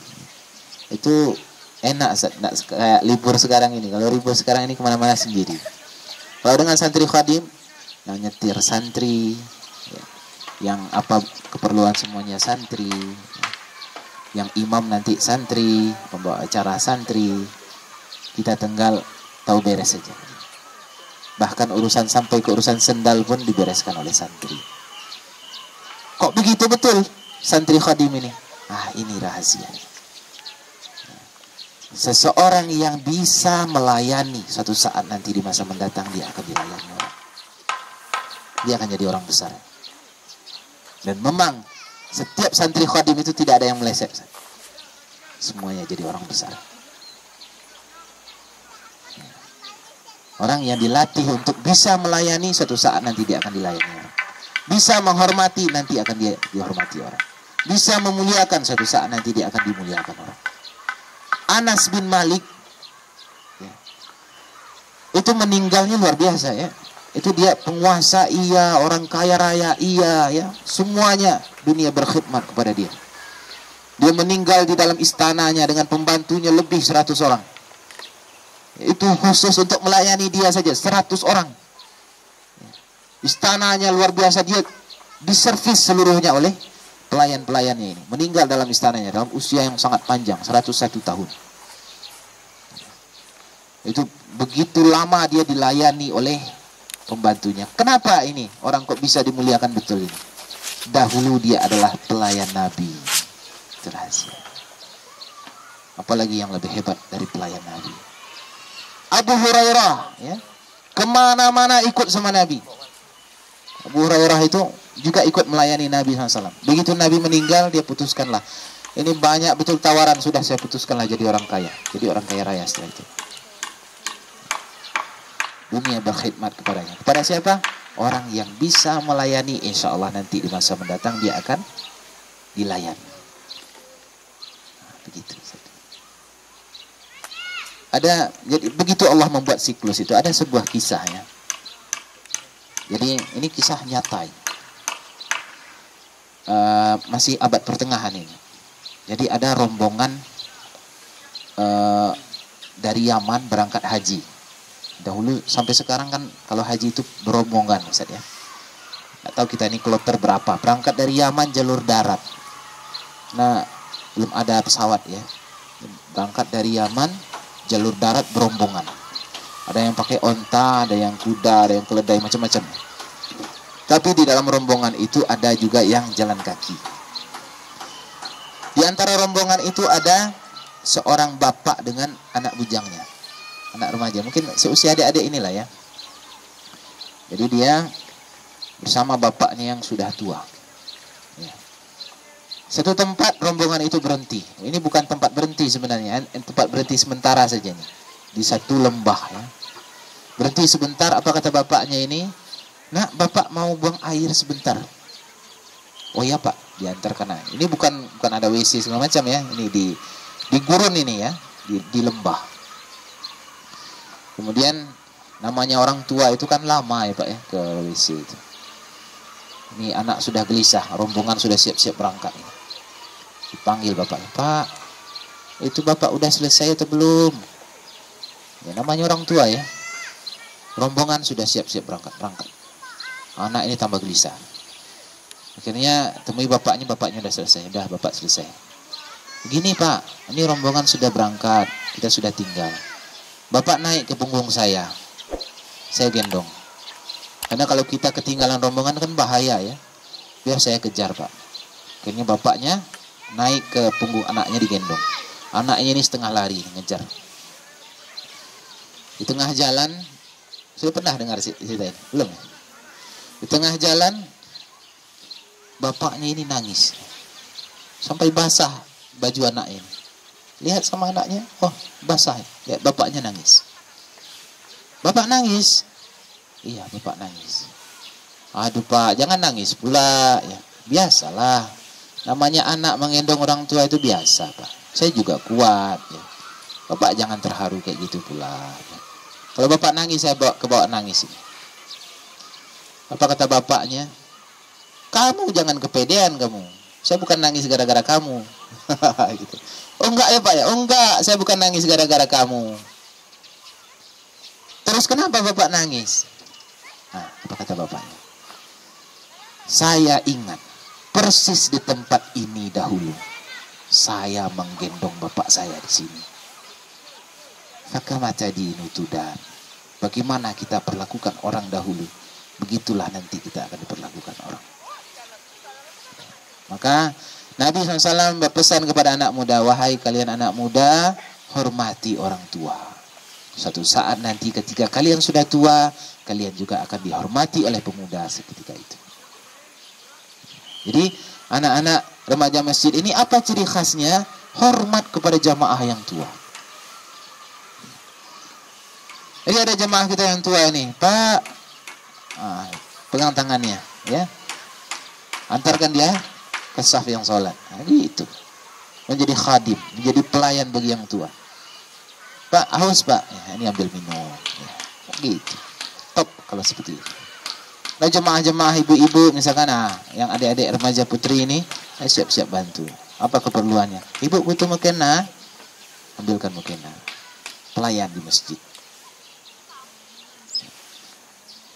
itu enak, kayak libur sekarang ini. Kalau libur sekarang ini kemana-mana sendiri. Kalau dengan santri khadim, yang nyetir santri, ya, yang apa keperluan semuanya santri, ya, yang imam nanti santri, pembawa acara santri, kita tinggal tahu beres saja. Bahkan urusan sampai ke urusan sendal pun dibereskan oleh santri. Kok begitu betul santri khadim ini? Ah, ini rahasianya. Seseorang yang bisa melayani, suatu saat nanti di masa mendatang dia akan dilayani orang. Dia akan jadi orang besar. Dan memang setiap santri khadim itu tidak ada yang meleset. Semuanya jadi orang besar. Orang yang dilatih untuk bisa melayani, suatu saat nanti dia akan dilayani orang. Bisa menghormati, nanti akan dia dihormati orang. Bisa memuliakan, suatu saat nanti dia akan dimuliakan orang. Anas bin Malik ya, itu meninggalnya luar biasa ya. Itu dia penguasa iya, orang kaya raya iya ya, semuanya dunia berkhidmat kepada dia. Dia meninggal di dalam istananya dengan pembantunya lebih 100 orang. Itu khusus untuk melayani dia saja 100 orang. Istananya luar biasa, dia diservis seluruhnya oleh pelayan-pelayannya ini. Meninggal dalam istananya dalam usia yang sangat panjang, 101 tahun. Itu begitu lama dia dilayani oleh pembantunya. Kenapa ini orang kok bisa dimuliakan betul ini? Dahulu dia adalah pelayan Nabi. Itu rahasia. Apalagi yang lebih hebat dari pelayan Nabi. Abu Hurairah, ya, kemana-mana ikut sama Nabi. Abu Hurairah itu juga ikut melayani Nabi SAW. Begitu Nabi meninggal, dia putuskanlah. Ini banyak betul tawaran, sudah saya putuskanlah jadi orang kaya. Jadi orang kaya raya setelah itu. Dunia berkhidmat kepadanya. Kepada siapa? Orang yang bisa melayani, insya Allah nanti di masa mendatang dia akan dilayani. Nah, begitu. Ada, jadi begitu Allah membuat siklus itu, ada sebuah kisah ya. Jadi ini kisah nyata. Masih abad pertengahan ini. Jadi ada rombongan dari Yaman berangkat haji. Dahulu sampai sekarang kan kalau haji itu berombongan, Ustaz ya. Nggak tahu kita ini kloter berapa. Berangkat dari Yaman jalur darat. Nah, belum ada pesawat ya. Berangkat dari Yaman jalur darat berombongan. Ada yang pakai onta, ada yang kuda, ada yang keledai, macam-macam. Tapi di dalam rombongan itu ada juga yang jalan kaki. Di antara rombongan itu ada seorang bapak dengan anak bujangnya, anak remaja, mungkin seusia adik-adik inilah ya. Jadi dia bersama bapaknya yang sudah tua. Ya. Satu tempat rombongan itu berhenti. Ini bukan tempat berhenti sebenarnya, tempat berhenti sementara saja nih. Di satu lembah ya. Berhenti sebentar, apa kata bapaknya ini? Nak, bapak mau buang air sebentar. Oh ya pak, diantarkan. Ini bukan ada WC segala macam ya. Ini di gurun ini ya, di lembah. Kemudian namanya orang tua itu kan lama ya pak ya ke WC itu. Ini anak sudah gelisah, rombongan sudah siap-siap berangkat. Dipanggil bapaknya, Pak, itu bapak udah selesai atau belum? Ya, namanya orang tua ya. Rombongan sudah siap-siap berangkat. Anak ini tambah gelisah. Akhirnya temui bapaknya udah selesai. Udah bapak selesai. Begini pak, ini rombongan sudah berangkat, kita sudah tinggal. Bapak naik ke punggung saya gendong. Karena kalau kita ketinggalan rombongan kan bahaya ya. Biar saya kejar pak. Akhirnya bapaknya naik ke punggung anaknya digendong. Anaknya ini setengah lari ngejar. Di tengah jalan, sudah pernah dengar cerita ini? Belum ya? Di tengah jalan, bapaknya ini nangis. Sampai basah baju anaknya ini. Lihat sama anaknya, oh basah. Lihat bapaknya nangis. Bapak nangis? Iya, bapak nangis. Aduh pak, jangan nangis pula. Ya, biasalah. Namanya anak menggendong orang tua itu biasa pak. Saya juga kuat ya. Bapak jangan terharu kayak gitu pula ya. Kalau bapak nangis, saya bawa nangis ini. Apa kata bapaknya? Kamu jangan kepedean kamu. Saya bukan nangis gara-gara kamu. Gitu. Oh enggak ya pak ya? Oh enggak, saya bukan nangis gara-gara kamu. Terus kenapa bapak nangis? Nah, apa kata bapaknya? Saya ingat persis di tempat ini dahulu saya menggendong bapak saya di sini. Fakamata dinutudan. Bagaimana kita perlakukan orang dahulu, begitulah nanti kita akan diperlakukan orang. Maka Nabi SAW berpesan kepada anak muda, wahai kalian anak muda, hormati orang tua. Suatu saat nanti ketika kalian sudah tua, kalian juga akan dihormati oleh pemuda seketika itu. Jadi anak-anak remaja masjid ini apa ciri khasnya? Hormat kepada jamaah yang tua. Jadi ada jamaah kita yang tua ini, Pak, pegang tangannya, ya, antarkan dia ke saf yang sholat. Nah, gitu. Menjadi khadim, menjadi pelayan bagi yang tua. Pak, haus pak, ya, ini ambil minum. Ya, gitu. Top kalau seperti itu. Nah, jemaah-jemaah ibu-ibu misalkan, yang adik-adik remaja putri ini, siap-siap bantu. Apa keperluannya? Ibu butuh mukena, ambilkan mukena. Pelayan di masjid.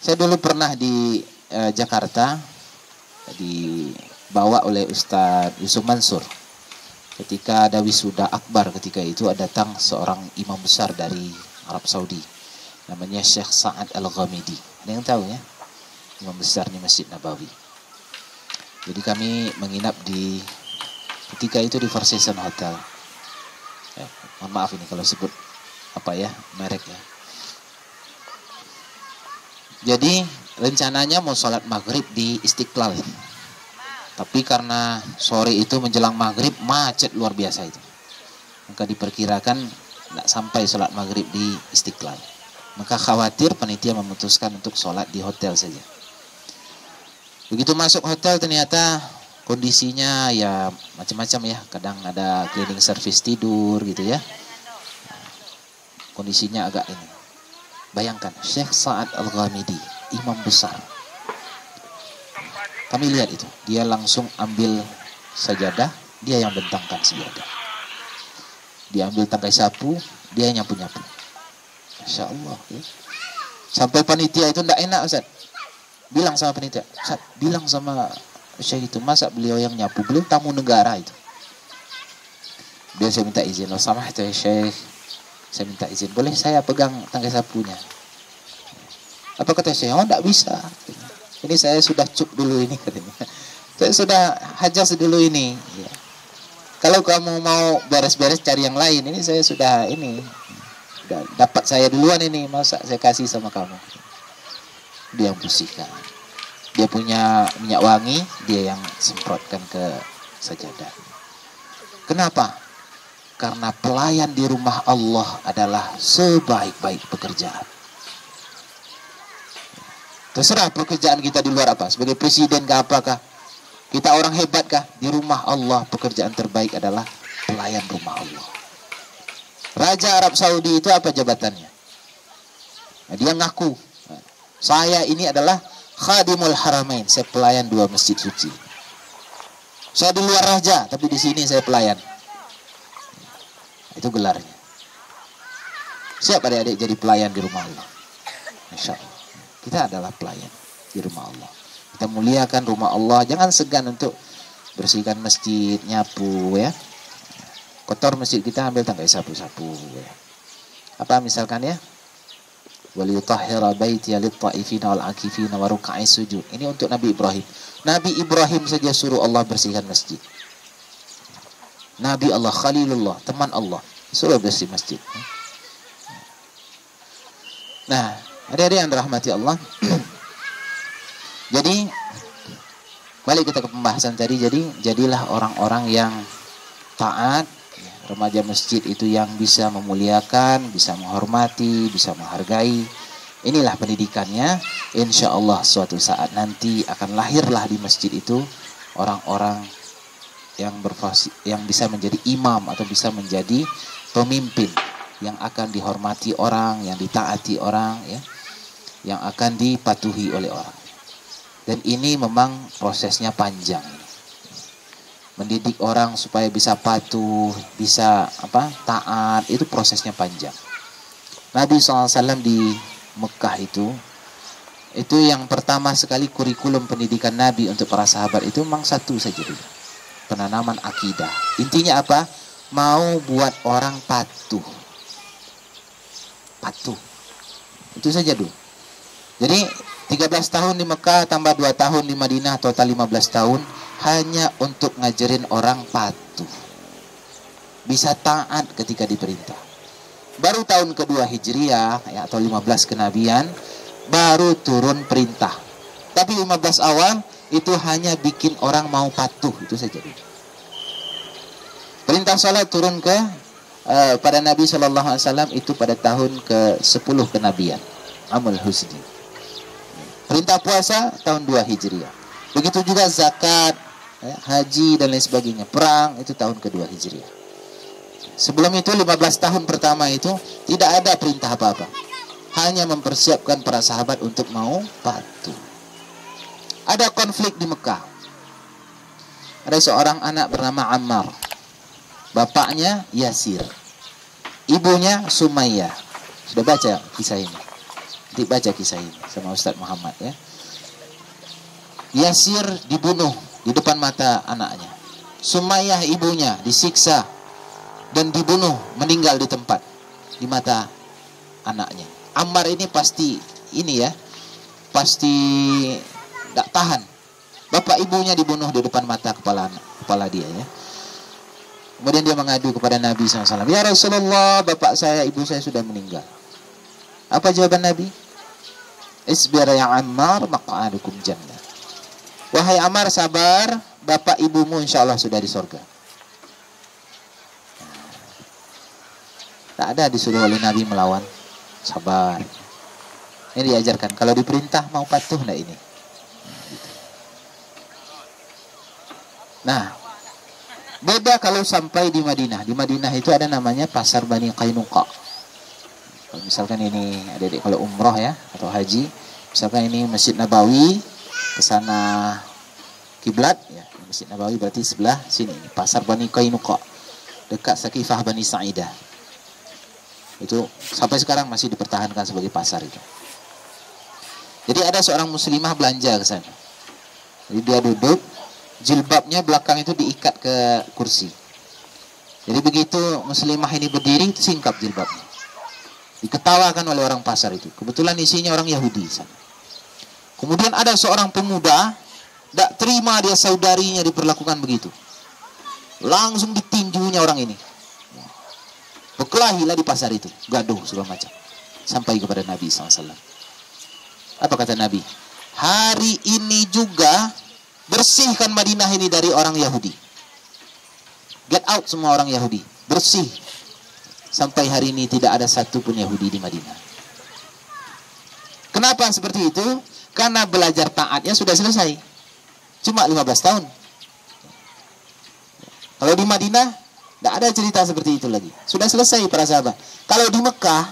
Saya dulu pernah di Jakarta, dibawa oleh Ustadz Yusuf Mansur. Ketika ada wisuda akbar ketika itu, datang seorang imam besar dari Arab Saudi. Namanya Syekh Sa'ad Al-Ghamidi. Ada yang tahu ya? Imam besar di Masjid Nabawi. Jadi kami menginap di Ketika itu di Four Seasons Hotel. Ya, mohon maaf ini kalau sebut merek ya. Jadi rencananya mau sholat maghrib di Istiqlal. Tapi karena sore itu menjelang maghrib macet luar biasa itu. Maka diperkirakan tidak sampai sholat maghrib di Istiqlal. Maka khawatir panitia memutuskan untuk sholat di hotel saja. Begitu masuk hotel ternyata kondisinya ya macam-macam ya. Kadang ada cleaning service tidur gitu ya. Kondisinya agak ini. Bayangkan Syekh Sa'ad Al-Ghamidi, imam besar. Kami lihat itu, dia langsung ambil sajadah, dia yang bentangkan sajadah. Dia ambil tangkai sapu, dia nyapu-nyapu. Masya Allah ya. Sampai panitia itu tidak enak Ustaz. Bilang sama panitia, Ustaz, bilang sama Syekh itu, masa beliau yang nyapu, beliau tamu negara itu. Dia saya minta izin, sama itu ya Syekh, saya minta izin, boleh saya pegang tangkai sapunya? Apa kata Syekh? Oh tidak bisa. Ini saya sudah cuk dulu ini katanya. Saya sudah hajas dulu ini. Ya. Kalau kamu mau beres-beres cari yang lain, ini saya sudah ini. Sudah dapat saya duluan ini, masa saya kasih sama kamu. Dia yang bersihkan. Dia punya minyak wangi, dia yang semprotkan ke sajadah. Kenapa? Karena pelayan di rumah Allah adalah sebaik-baik pekerjaan. Terserah pekerjaan kita di luar apa. Sebagai presiden kah apakah. Kita orang hebat kah. Di rumah Allah pekerjaan terbaik adalah pelayan rumah Allah. Raja Arab Saudi itu apa jabatannya? Nah, dia ngaku. Saya ini adalah khadimul haramain. Saya pelayan 2 masjid suci. Saya di luar raja. Tapi di sini saya pelayan. Itu gelarnya. Siap adik-adik jadi pelayan di rumah Allah. Insya Allah. Kita adalah pelayan di rumah Allah. Kita muliakan rumah Allah. Jangan segan untuk bersihkan masjid, nyapu ya. Kotor masjid kita ambil tangkai sapu-sapu ya. Apa misalkan ya? Waliyutahhira baitiya lit-ta'ifina wal-akifina wa ruk'a'is sujud. Ini untuk Nabi Ibrahim. Nabi Ibrahim saja suruh Allah bersihkan masjid. Nabi Allah, Khalilullah, teman Allah, suruh bersih masjid. Nah, adik-adik yang dirahmati Allah. Jadi balik kita ke pembahasan tadi. Jadi jadilah orang-orang yang taat. Remaja masjid itu yang bisa memuliakan, bisa menghormati, bisa menghargai. Inilah pendidikannya. Insya Allah suatu saat nanti akan lahirlah di masjid itu orang-orang yang bisa menjadi imam atau bisa menjadi pemimpin, yang akan dihormati orang, yang ditaati orang ya, yang akan dipatuhi oleh orang. Dan ini memang prosesnya panjang. Mendidik orang supaya bisa patuh, bisa taat, itu prosesnya panjang. Nabi SAW di Mekah itu yang pertama sekali kurikulum pendidikan Nabi untuk para sahabat itu memang satu saja dulu. Penanaman akidah. Intinya apa? Mau buat orang patuh. Patuh. Itu saja dulu. Jadi 13 tahun di Mekah tambah 2 tahun di Madinah, total 15 tahun hanya untuk ngajarin orang patuh. Bisa taat ketika diperintah. Baru tahun kedua Hijriah ya, atau 15 kenabian baru turun perintah. Tapi 15 awal itu hanya bikin orang mau patuh, itu saja. Perintah salat turun ke pada Nabi SAW itu pada tahun ke-10 kenabian, Amul Husni. Perintah puasa tahun 2 Hijriah. Begitu juga zakat, haji dan lain sebagainya. Perang itu tahun kedua Hijriah. Sebelum itu 15 tahun pertama itu tidak ada perintah apa-apa. Hanya mempersiapkan para sahabat untuk mau patuh. Ada konflik di Mekah. Ada seorang anak bernama Ammar. Bapaknya Yasir. Ibunya Sumayyah. Sudah baca kisah ini? Dibaca kisah ini sama Ustaz Muhammad ya. Yasir dibunuh di depan mata anaknya. Sumayyah ibunya disiksa dan dibunuh, meninggal di tempat di mata anaknya. Ammar ini pasti tidak tahan. Bapak ibunya dibunuh di depan mata kepala dia ya. Kemudian dia mengadu kepada Nabi SAW. Ya Rasulullah, bapak saya, ibu saya sudah meninggal. Apa jawaban Nabi? Isbir ya Ammar, maq'adukum jannah. Wahai Ammar, sabar, bapak ibumu insya Allah sudah di sorga. Tak ada disuruh oleh Nabi melawan. Sabar. Ini diajarkan. Kalau diperintah mau patuh enggak ini? Nah, beda kalau sampai di Madinah. Di Madinah itu ada namanya Pasar Bani Qainuqa. Kalau misalkan ini adik-adik kalau umroh ya atau haji, misalkan ini Masjid Nabawi, ke sana kiblat ya. Masjid Nabawi berarti sebelah sini. Pasar Bani Qainuqa, dekat Sakifah Bani Sa'idah. Itu sampai sekarang masih dipertahankan sebagai pasar itu. Jadi ada seorang muslimah belanja ke sana. Jadi dia duduk, jilbabnya belakang itu diikat ke kursi. Jadi begitu muslimah ini berdiri, singkap jilbabnya. Diketawakan oleh orang pasar itu. Kebetulan isinya orang Yahudi sana. Kemudian ada seorang pemuda, tidak terima dia saudarinya diperlakukan begitu. Langsung ditinjunya orang ini. Berkelahilah di pasar itu, gaduh segala macam. Sampai kepada Nabi SAW. Apa kata Nabi? Hari ini juga bersihkan Madinah ini dari orang Yahudi. Get out semua orang Yahudi. Bersih. Sampai hari ini tidak ada satu pun Yahudi di Madinah. Kenapa seperti itu? Karena belajar taatnya sudah selesai. Cuma 15 tahun. Kalau di Madinah, tidak ada cerita seperti itu lagi. Sudah selesai para sahabat. Kalau di Mekah,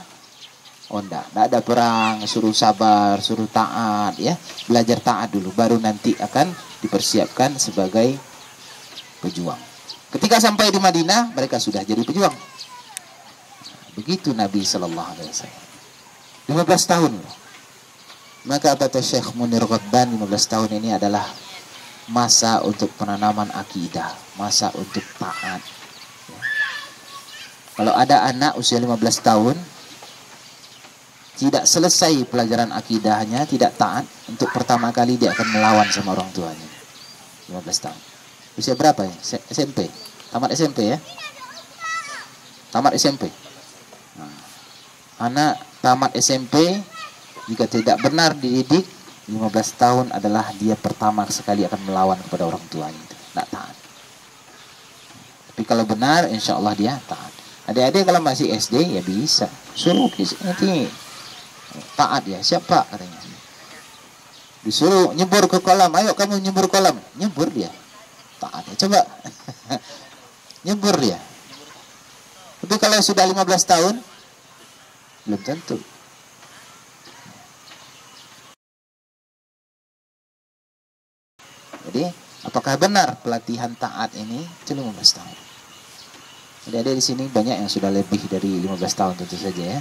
oh enggak ada perang, suruh sabar, suruh taat ya. Belajar taat dulu, baru nanti akan dipersiapkan sebagai pejuang. Ketika sampai di Madinah, mereka sudah jadi pejuang. Begitu Nabi Sallallahu Alaihi Wasallam. 15 tahun. Maka kata Syekh Munir Ghadban, 15 tahun ini adalah masa untuk penanaman akidah, masa untuk taat. Ya. Kalau ada anak usia 15 tahun tidak selesai pelajaran akidahnya, tidak taat, untuk pertama kali dia akan melawan sama orang tuanya. 15 tahun. Usia berapa ya? SMP. Tamat SMP ya? Tamat SMP. Nah, anak tamat SMP jika tidak benar dididik, 15 tahun adalah dia pertama sekali akan melawan kepada orang tuanya. Tidak taat. Tapi kalau benar, insya Allah dia taat. Adik-adik kalau masih SD ya bisa. Suruh nanti taat ya. Siapa katanya? Disuruh nyebur ke kolam. Ayo kamu nyebur kolam. Nyebur dia. Taat ya. Coba. Nyebur dia. Tapi kalau sudah 15 tahun, belum tentu. Jadi, apakah benar pelatihan taat ini 15 tahun? Jadi ada di sini banyak yang sudah lebih dari 15 tahun tentu saja ya.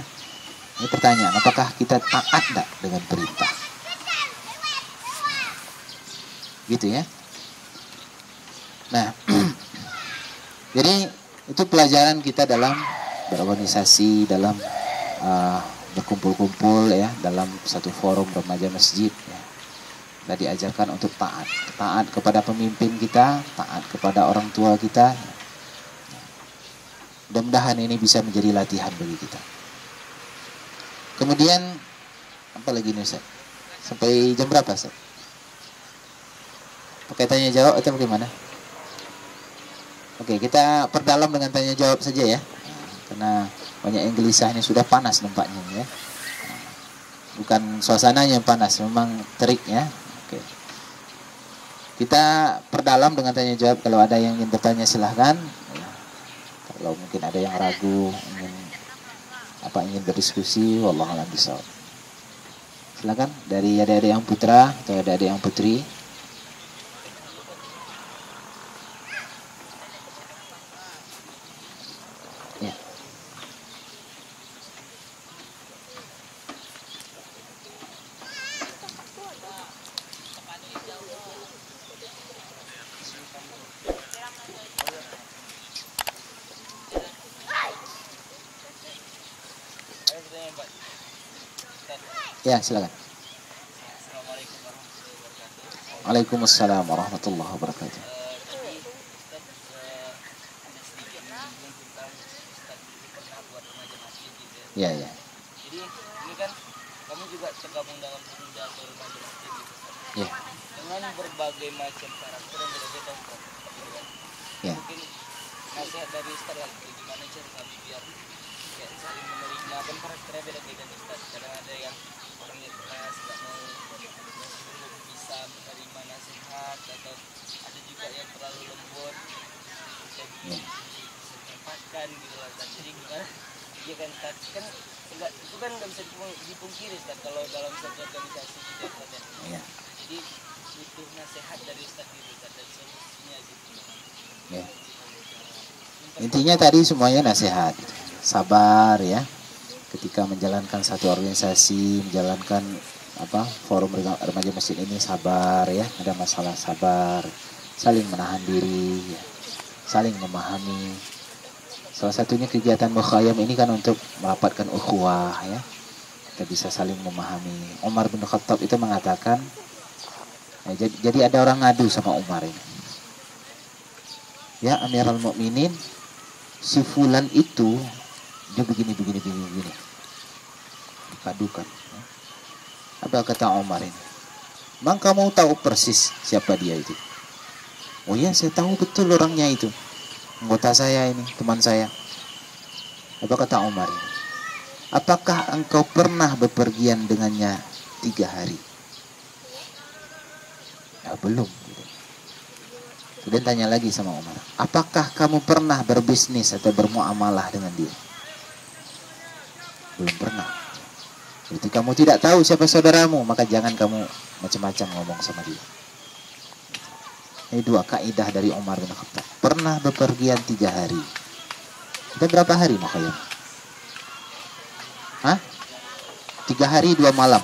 Ini pertanyaan, apakah kita taat enggak dengan perintah? Gitu ya. Nah, jadi itu pelajaran kita dalam berorganisasi, dalam berkumpul-kumpul ya, dalam satu forum remaja masjid ya. Kita diajarkan untuk taat. Taat kepada pemimpin kita, taat kepada orang tua kita. Mudah-mudahan ini bisa menjadi latihan bagi kita. Kemudian apa lagi nih Ustaz? Sampai jam berapa Ustaz? Pakai tanya jawab atau bagaimana? Oke, kita perdalam dengan tanya jawab saja ya. Karena banyak yang gelisah, ini sudah panas nampaknya ya. Bukan suasananya yang panas, memang terik ya. Oke. Kita perdalam dengan tanya jawab. Kalau ada yang ingin bertanya silahkan. Kalau mungkin ada yang ragu, ingin berdiskusi, wallahu a'lam bishawab. Silakan dari adik-adik yang putra atau adik-adik yang putri. Ya. Ya, silakan. Waalaikumsalam warahmatullahi wabarakatuh. Ya, ya. Jadi ini kan kami juga tergabung dalam pemuda atau remaja masjid gitu. Ya. Dengan berbagai macam karakter yang berbeda Ustaz, gitu kan. Ya. Mungkin nasihat dari Ustaz lah, gimana cara kami biar kayak saling menerima, kan karakternya beda-beda nih Ustaz. Kadang ada yang orangnya keras, nggak mau belum bisa menerima nasihat, atau ada juga yang terlalu lembut untuk Ya. disampaikan gitu lah Ustaz. Jadi gimana? Iya kan Ustaz, kan enggak, itu kan nggak bisa dipungkiri Ustaz kalau dalam satu organisasi gitu Ustaz ya. Ya. Jadi butuh nasihat dari Ustaz gitu Ustaz, dan solusinya gitu. Ya. Intinya tadi semuanya nasihat, sabar ya. Ketika menjalankan satu organisasi, menjalankan forum remaja masjid ini, sabar ya. Ada masalah, sabar, saling menahan diri, ya. Saling memahami. Salah satunya kegiatan mukhayam ini kan untuk merapatkan ukhuwah ya. Kita bisa saling memahami. Umar bin Khattab itu mengatakan, jadi ada orang ngadu sama Umar ini. Ya, Amirul Mukminin, si fulan itu dia begini. Dikadukan. Apa kata Umar ini? Bang, kamu tahu persis siapa dia itu? Oh ya, saya tahu betul orangnya itu. Anggota saya ini, teman saya. Apa kata Umar ini? Apakah engkau pernah bepergian dengannya 3 hari? Ya, belum. Kemudian tanya lagi sama Umar, apakah kamu pernah berbisnis atau bermuamalah dengan dia? Belum pernah. Berarti kamu tidak tahu siapa saudaramu, maka jangan kamu macam-macam ngomong sama dia. Ini 2 kaidah dari Umar bin Khattab. Pernah bepergian 3 hari. Kita berapa hari mukhayam? 3 hari 2 malam.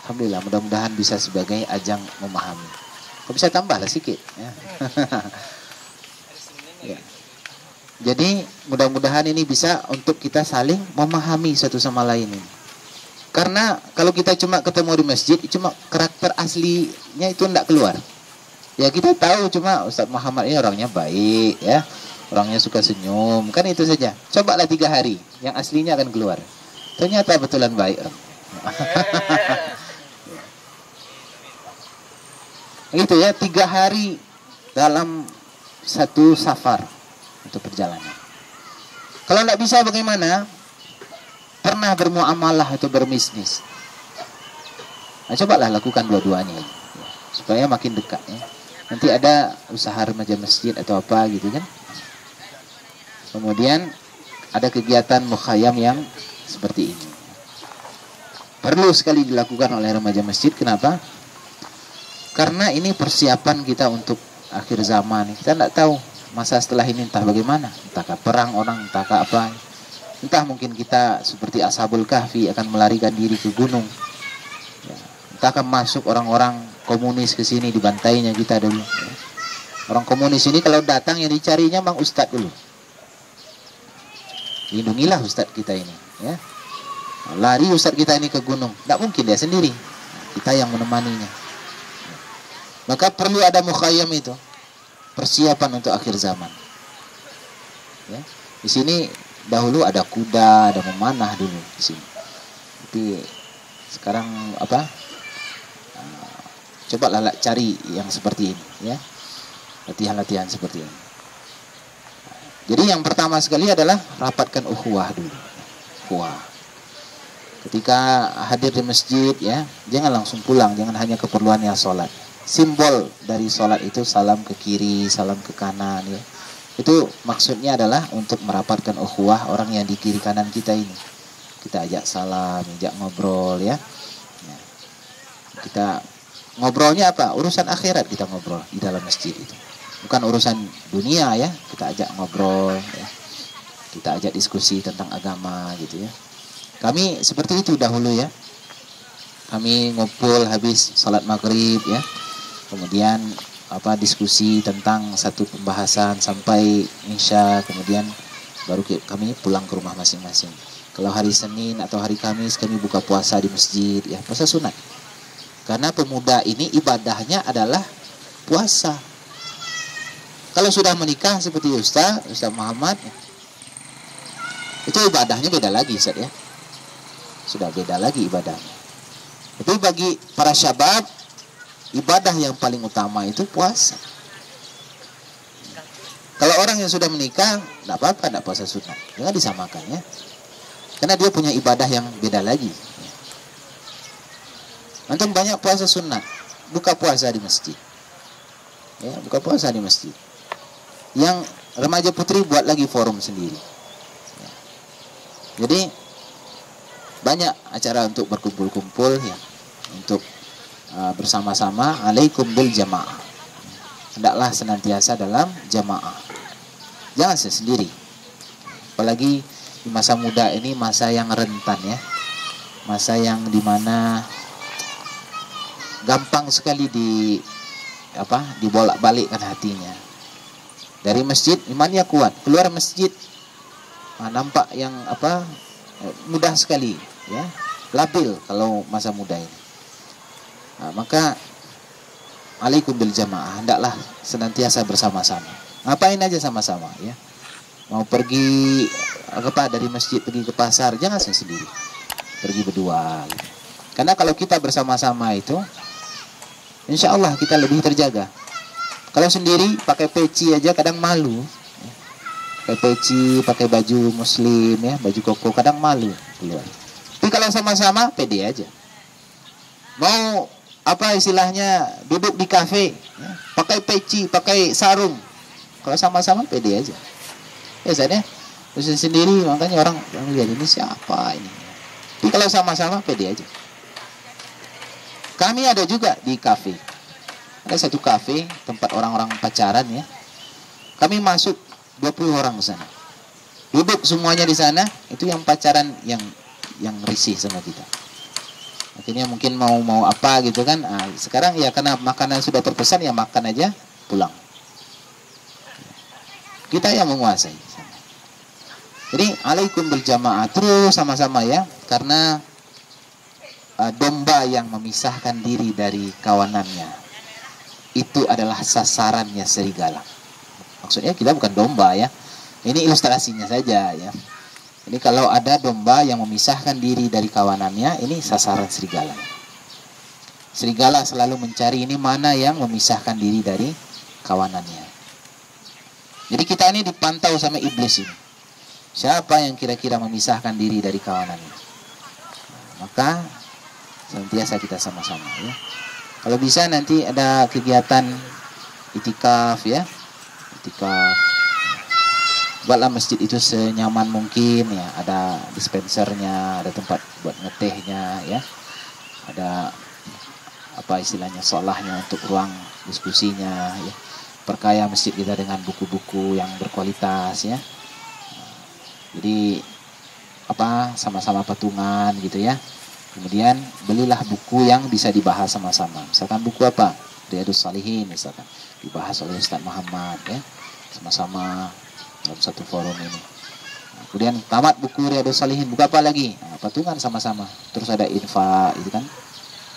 Alhamdulillah, mudah-mudahan bisa sebagai ajang memahami. Kok bisa tambah lah sedikit ya. Ya. Jadi mudah-mudahan ini bisa untuk kita saling memahami satu sama lain ini. Karena kalau kita cuma ketemu di masjid, cuma karakter aslinya itu tidak keluar. Ya kita tahu cuma Ustadz Muhammad ini orangnya baik ya, orangnya suka senyum, kan itu saja. Cobalah 3 hari, yang aslinya akan keluar. Ternyata betulan baik. Gitu ya, 3 hari dalam satu safar untuk perjalanan. Kalau tidak bisa bagaimana? Pernah bermuamalah atau berbisnis. Nah, cobalah lakukan dua-duanya ya, supaya makin dekat ya. Nanti ada usaha remaja masjid atau apa gitu kan. Kemudian ada kegiatan mukhayam yang seperti ini. Perlu sekali dilakukan oleh remaja masjid. Kenapa? Karena ini persiapan kita untuk akhir zaman. Kita tidak tahu masa setelah ini entah bagaimana. Entahkah perang orang, entahkah apa. Entah mungkin kita seperti Ashabul Kahfi akan melarikan diri ke gunung. Ya. Entahkah masuk orang-orang komunis ke sini, dibantainya kita dulu. Ya. Orang komunis ini kalau datang yang dicarinya Bang Ustadz dulu. Lindungilah Ustadz kita ini. Ya. Lari Ustadz kita ini ke gunung. Tidak mungkin dia sendiri. Kita yang menemaninya. Maka perlu ada mukhayam itu. Persiapan untuk akhir zaman. Ya. Di sini dahulu ada kuda, ada memanah dulu di sini. Tapi sekarang cobalah cari yang seperti ini ya. Latihan-latihan seperti ini. Jadi yang pertama sekali adalah rapatkan ukhuwah dulu. Ukhuwah. Ketika hadir di masjid ya, jangan langsung pulang, jangan hanya keperluannya sholat. Simbol dari sholat itu salam ke kiri, salam ke kanan ya. Itu maksudnya adalah untuk merapatkan ukhuwah orang yang di kiri kanan kita ini. Kita ajak salam, ajak ngobrol ya. Kita ngobrolnya apa? Urusan akhirat kita ngobrol di dalam masjid itu. Bukan urusan dunia ya. Kita ajak ngobrol ya. Kita ajak diskusi tentang agama gitu ya. Kami seperti itu dahulu ya. Kami ngumpul habis salat maghrib ya. Kemudian diskusi tentang satu pembahasan sampai Isya, kemudian baru kami pulang ke rumah masing-masing. Kalau hari Senin atau hari Kamis kami buka puasa di masjid ya, puasa sunat. Karena pemuda ini ibadahnya adalah puasa. Kalau sudah menikah seperti Ustaz Muhammad, Itu ibadahnya beda lagi, Ustaz ya. Sudah beda lagi ibadahnya. Tapi bagi para syabab, ibadah yang paling utama itu puasa. Kalau orang yang sudah menikah, tidak apa-apa, tidak puasa sunat. Jangan disamakan ya. Karena dia punya ibadah yang beda lagi. Antum banyak puasa sunat, buka puasa di masjid. Ya, buka puasa di masjid. Yang remaja putri buat lagi forum sendiri. Ya. Jadi banyak acara untuk berkumpul-kumpul ya, untuk bersama-sama. Alaikum bil jamaah. Hendaklah senantiasa dalam jamaah. Jangan sendiri. Apalagi di masa muda ini masa yang rentan ya. Masa yang dimana gampang sekali dibolak-balikkan hatinya. Dari masjid imannya kuat, keluar masjid nampak yang mudah sekali ya, labil kalau masa muda ini. Maka alaikum bil jamaah, hendaklah senantiasa bersama-sama. Ngapain aja sama-sama ya. Mau pergi dari masjid pergi ke pasar, jangan sendiri. Pergi berdua. Gitu. Karena kalau kita bersama-sama itu, insya Allah kita lebih terjaga. Kalau sendiri pakai peci aja kadang malu. Pakai peci, pakai baju muslim ya, baju koko kadang malu keluar. Tapi kalau sama-sama pede aja. Mau istilahnya duduk di kafe ya, pakai peci, pakai sarung, kalau sama-sama pede aja ya saya terus sendiri, makanya orang lihat ini siapa ini. Tapi kalau sama-sama pede aja. Kami ada juga di kafe, ada satu kafe tempat orang-orang pacaran ya, kami masuk 20 orang ke sana, duduk semuanya di sana. Itu yang pacaran yang risih sama kita. Akhirnya mungkin mau apa gitu kan. Sekarang ya karena makanan sudah terpesan ya makan aja pulang. Kita yang menguasai. Jadi alaikum berjamaah terus sama-sama ya. Karena domba yang memisahkan diri dari kawanannya itu adalah sasarannya serigala. Maksudnya kita bukan domba ya. Ini ilustrasinya saja ya. Ini kalau ada domba yang memisahkan diri dari kawanannya, ini sasaran serigala. Serigala selalu mencari ini mana yang memisahkan diri dari kawanannya. Jadi kita ini dipantau sama iblis ini. Siapa yang kira-kira memisahkan diri dari kawanannya? Maka senantiasa kita sama-sama ya. Kalau bisa nanti ada kegiatan itikaf ya. Itikaf. Buatlah masjid itu senyaman mungkin ya, ada dispensernya, ada tempat buat ngetehnya ya, ada istilahnya sholahnya untuk ruang diskusinya ya. Perkaya masjid kita dengan buku-buku yang berkualitas ya. Jadi sama-sama patungan gitu ya. Kemudian belilah buku yang bisa dibahas sama-sama. Misalkan buku apa? Riyadhus Shalihin misalkan, dibahas oleh Ustaz Muhammad ya, sama-sama dalam satu forum ini. Kemudian tamat buku Riyadhus Shalihin, buka apa lagi? Patungan sama-sama. Terus ada infak itu kan,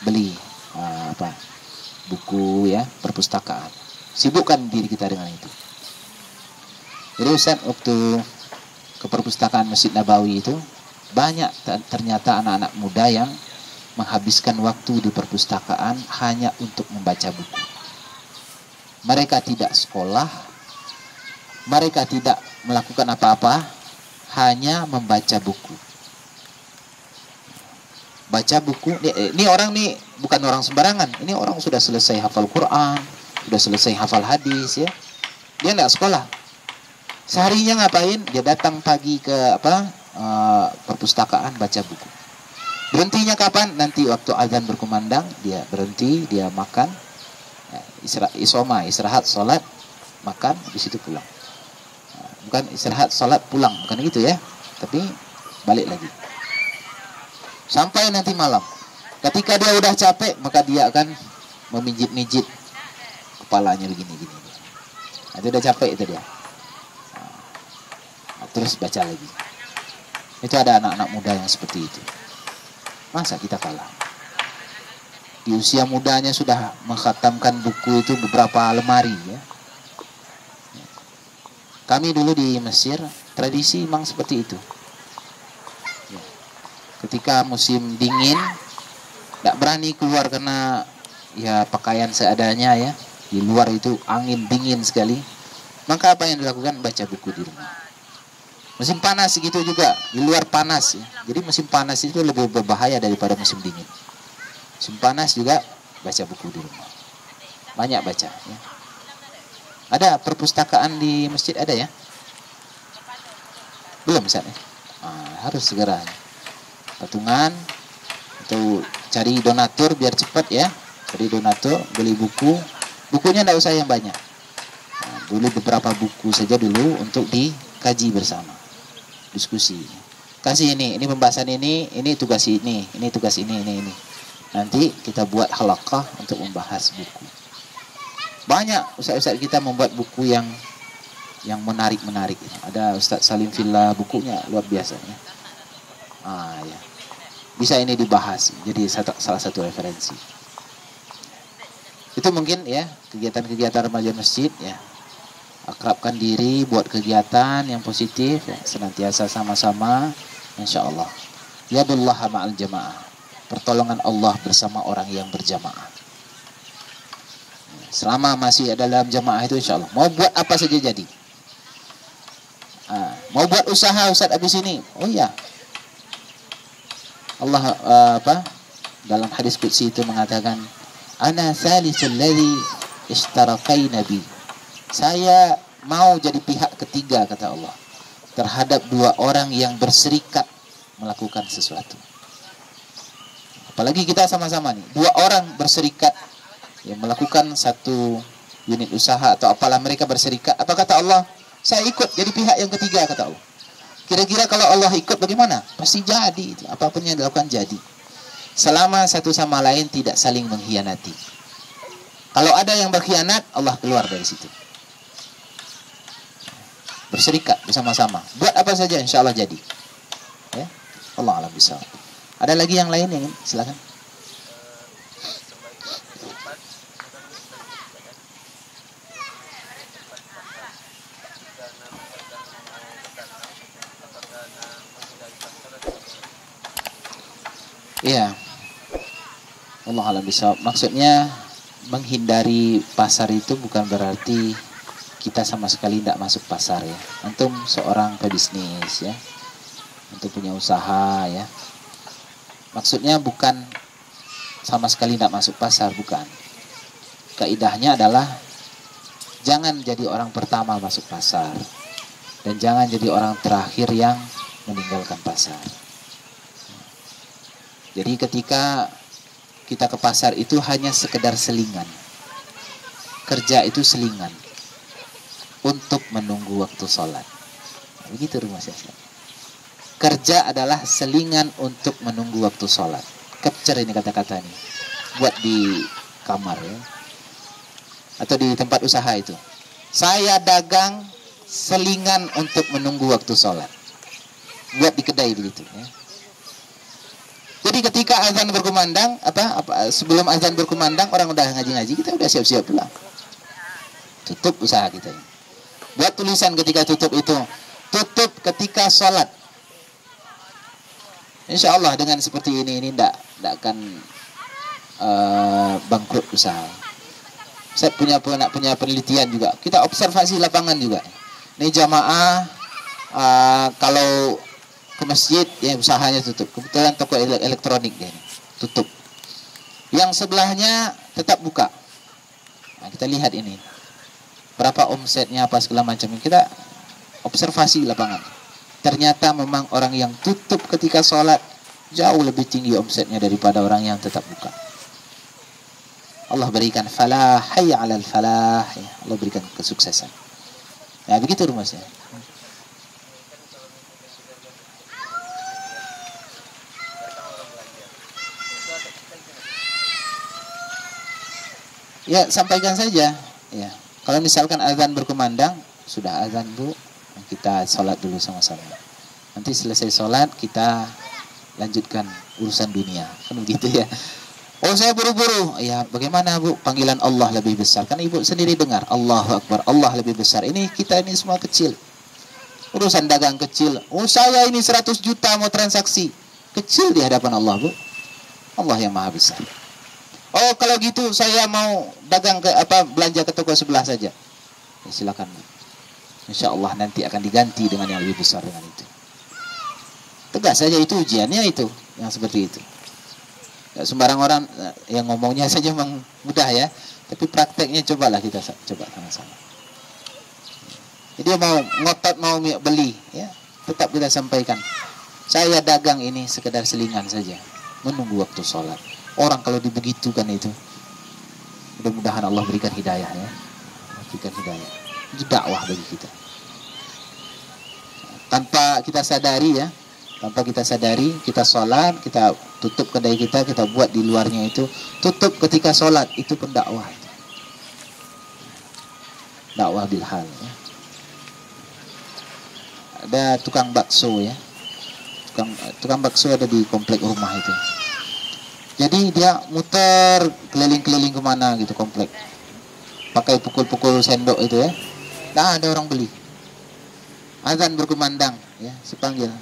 beli buku ya, perpustakaan. Sibukkan diri kita dengan itu. Jadi Ustaz waktu ke perpustakaan Masjid Nabawi itu banyak ternyata anak-anak muda yang menghabiskan waktu di perpustakaan hanya untuk membaca buku. Mereka tidak sekolah, mereka tidak melakukan apa-apa, hanya membaca buku. Baca buku, ini orang nih bukan orang sembarangan. Ini orang sudah selesai hafal Quran, sudah selesai hafal hadis ya. Dia tidak sekolah. Seharinya ngapain? Dia datang pagi ke perpustakaan baca buku. Berhentinya kapan? Nanti waktu azan berkumandang dia berhenti, dia makan, istirahat, sholat, makan, di situ pulang. Bukan istirahat, sholat, pulang, bukan gitu ya. Tapi balik lagi. Sampai nanti malam. Ketika dia udah capek, maka dia akan memijit-mijit kepalanya begini-gini. Itu udah capek itu dia. Terus baca lagi. Itu ada anak-anak muda yang seperti itu. Masa kita kalah? Di usia mudanya sudah mengkhatamkan buku itu beberapa lemari ya. Kami dulu di Mesir, tradisi memang seperti itu. Ketika musim dingin, tidak berani keluar karena ya pakaian seadanya ya. Di luar itu angin dingin sekali. Maka apa yang dilakukan? Baca buku di rumah. Musim panas gitu juga, di luar panas ya. Jadi musim panas itu lebih berbahaya daripada musim dingin. Musim panas juga baca buku di rumah. Banyak baca ya. Ada perpustakaan di masjid ada ya? Belum misalnya. Harus segera. Patungan atau cari donatur biar cepat ya. Cari donatur, beli buku. Bukunya tidak usah yang banyak. Beli beberapa buku saja dulu untuk dikaji bersama. Diskusi. Kasih ini pembahasan ini tugas ini tugas ini. Nanti kita buat halaqah untuk membahas buku. Banyak ustaz-ustaz kita membuat buku yang menarik. Ada Ustaz Salim Fillah, bukunya luar biasa ya. Ya. Bisa ini dibahas, jadi salah satu referensi. Itu mungkin ya kegiatan-kegiatan remaja masjid ya. Akrabkan diri, buat kegiatan yang positif ya. Senantiasa sama-sama, insyaallah. Yadullah ma'al jamaah. Pertolongan Allah bersama orang yang berjamaah. Selama masih ada dalam jamaah itu insyaallah. Mau buat apa saja jadi. Mau buat usaha Ustaz habis ini. Oh iya. Allah dalam hadis qudsi itu mengatakan, ana salisul ladzi ishtarakaina bi. Saya mau jadi pihak ketiga kata Allah terhadap dua orang yang berserikat melakukan sesuatu. Apalagi kita sama-sama nih, dua orang berserikat yang melakukan satu unit usaha atau apalah, mereka berserikat. Apa kata Allah? Saya ikut jadi pihak yang ketiga kata Allah. Kira-kira kalau Allah ikut bagaimana? Pasti jadi. Apapun yang dilakukan jadi. Selama satu sama lain tidak saling mengkhianati. Kalau ada yang berkhianat, Allah keluar dari situ. Berserikat bersama-sama. Buat apa saja insya Allah jadi. Ya? Allah alam bisa. Ada lagi yang lain yang silakan. Iya, Allah alam bisa. Maksudnya menghindari pasar itu bukan berarti kita sama sekali tidak masuk pasar ya. Antum seorang pebisnis ya, untuk punya usaha ya. Maksudnya bukan sama sekali tidak masuk pasar, bukan. Kaidahnya adalah jangan jadi orang pertama masuk pasar dan jangan jadi orang terakhir yang meninggalkan pasar. Jadi ketika kita ke pasar itu hanya sekedar selingan. Kerja itu selingan untuk menunggu waktu sholat. Begitu rumusnya. Kerja adalah selingan untuk menunggu waktu sholat. Capture ini kata-kata ini. Buat di kamar ya. Atau di tempat usaha itu. Saya dagang selingan untuk menunggu waktu sholat. Buat di kedai begitu ya. Jadi ketika azan berkumandang, sebelum azan berkumandang orang udah ngaji-ngaji, kita udah siap-siap pulang. Tutup usaha kita. Buat tulisan ketika tutup itu, tutup ketika sholat. Insya Allah dengan seperti ini tidak akan bangkrut usaha. Saya punya penelitian juga. Kita observasi lapangan juga. Ini jamaah kalau ke masjid ya usahanya tutup. Kebetulan toko elektronik dia tutup. Yang sebelahnya tetap buka. Nah, kita lihat ini. Berapa omsetnya apa segala macam. Kita observasi lapangan. Ternyata memang orang yang tutup ketika sholat jauh lebih tinggi omsetnya daripada orang yang tetap buka. Allah berikan falah, hayya 'alal falah. Ya, Allah berikan kesuksesan. Ya begitu rumusnya. Ya sampaikan saja ya. Kalau misalkan azan berkumandang, sudah azan Bu, kita sholat dulu sama-sama. Nanti selesai sholat kita lanjutkan urusan dunia. Kan begitu ya. Oh saya buru-buru. Ya bagaimana Bu? Panggilan Allah lebih besar. Kan Ibu sendiri dengar Allahu Akbar, Allah lebih besar. Ini kita ini semua kecil. Urusan dagang kecil. Oh saya ini 100 juta mau transaksi. Kecil di hadapan Allah, Bu. Allah yang maha besar. Oh, kalau gitu saya mau dagang belanja ke toko sebelah saja. Ya, silakan. Insya Allah nanti akan diganti dengan yang lebih besar dengan itu. Tegas saja, itu ujiannya itu, yang seperti itu. Ya, sembarang orang yang ngomongnya saja memang mudah ya, tapi prakteknya cobalah kita coba sama-sama. Jadi mau ngotot mau beli, ya tetap kita sampaikan. Saya dagang ini sekedar selingan saja, menunggu waktu sholat. Orang kalau dibegitukan itu, mudah-mudahan Allah berikan hidayah ya, berikan hidayah. Itu dakwah bagi kita. Tanpa kita sadari ya, tanpa kita sadari, kita sholat, kita tutup kedai kita buat di luarnya itu, tutup ketika sholat, itu pun dakwah. Dakwah bilhal ya. Ada tukang bakso ya, tukang bakso ada di komplek rumah itu. Jadi dia muter keliling-keliling kemana gitu komplek, pakai pukul-pukul sendok itu ya. Nah, ada orang beli. Azan berkumandang ya, sepanggil,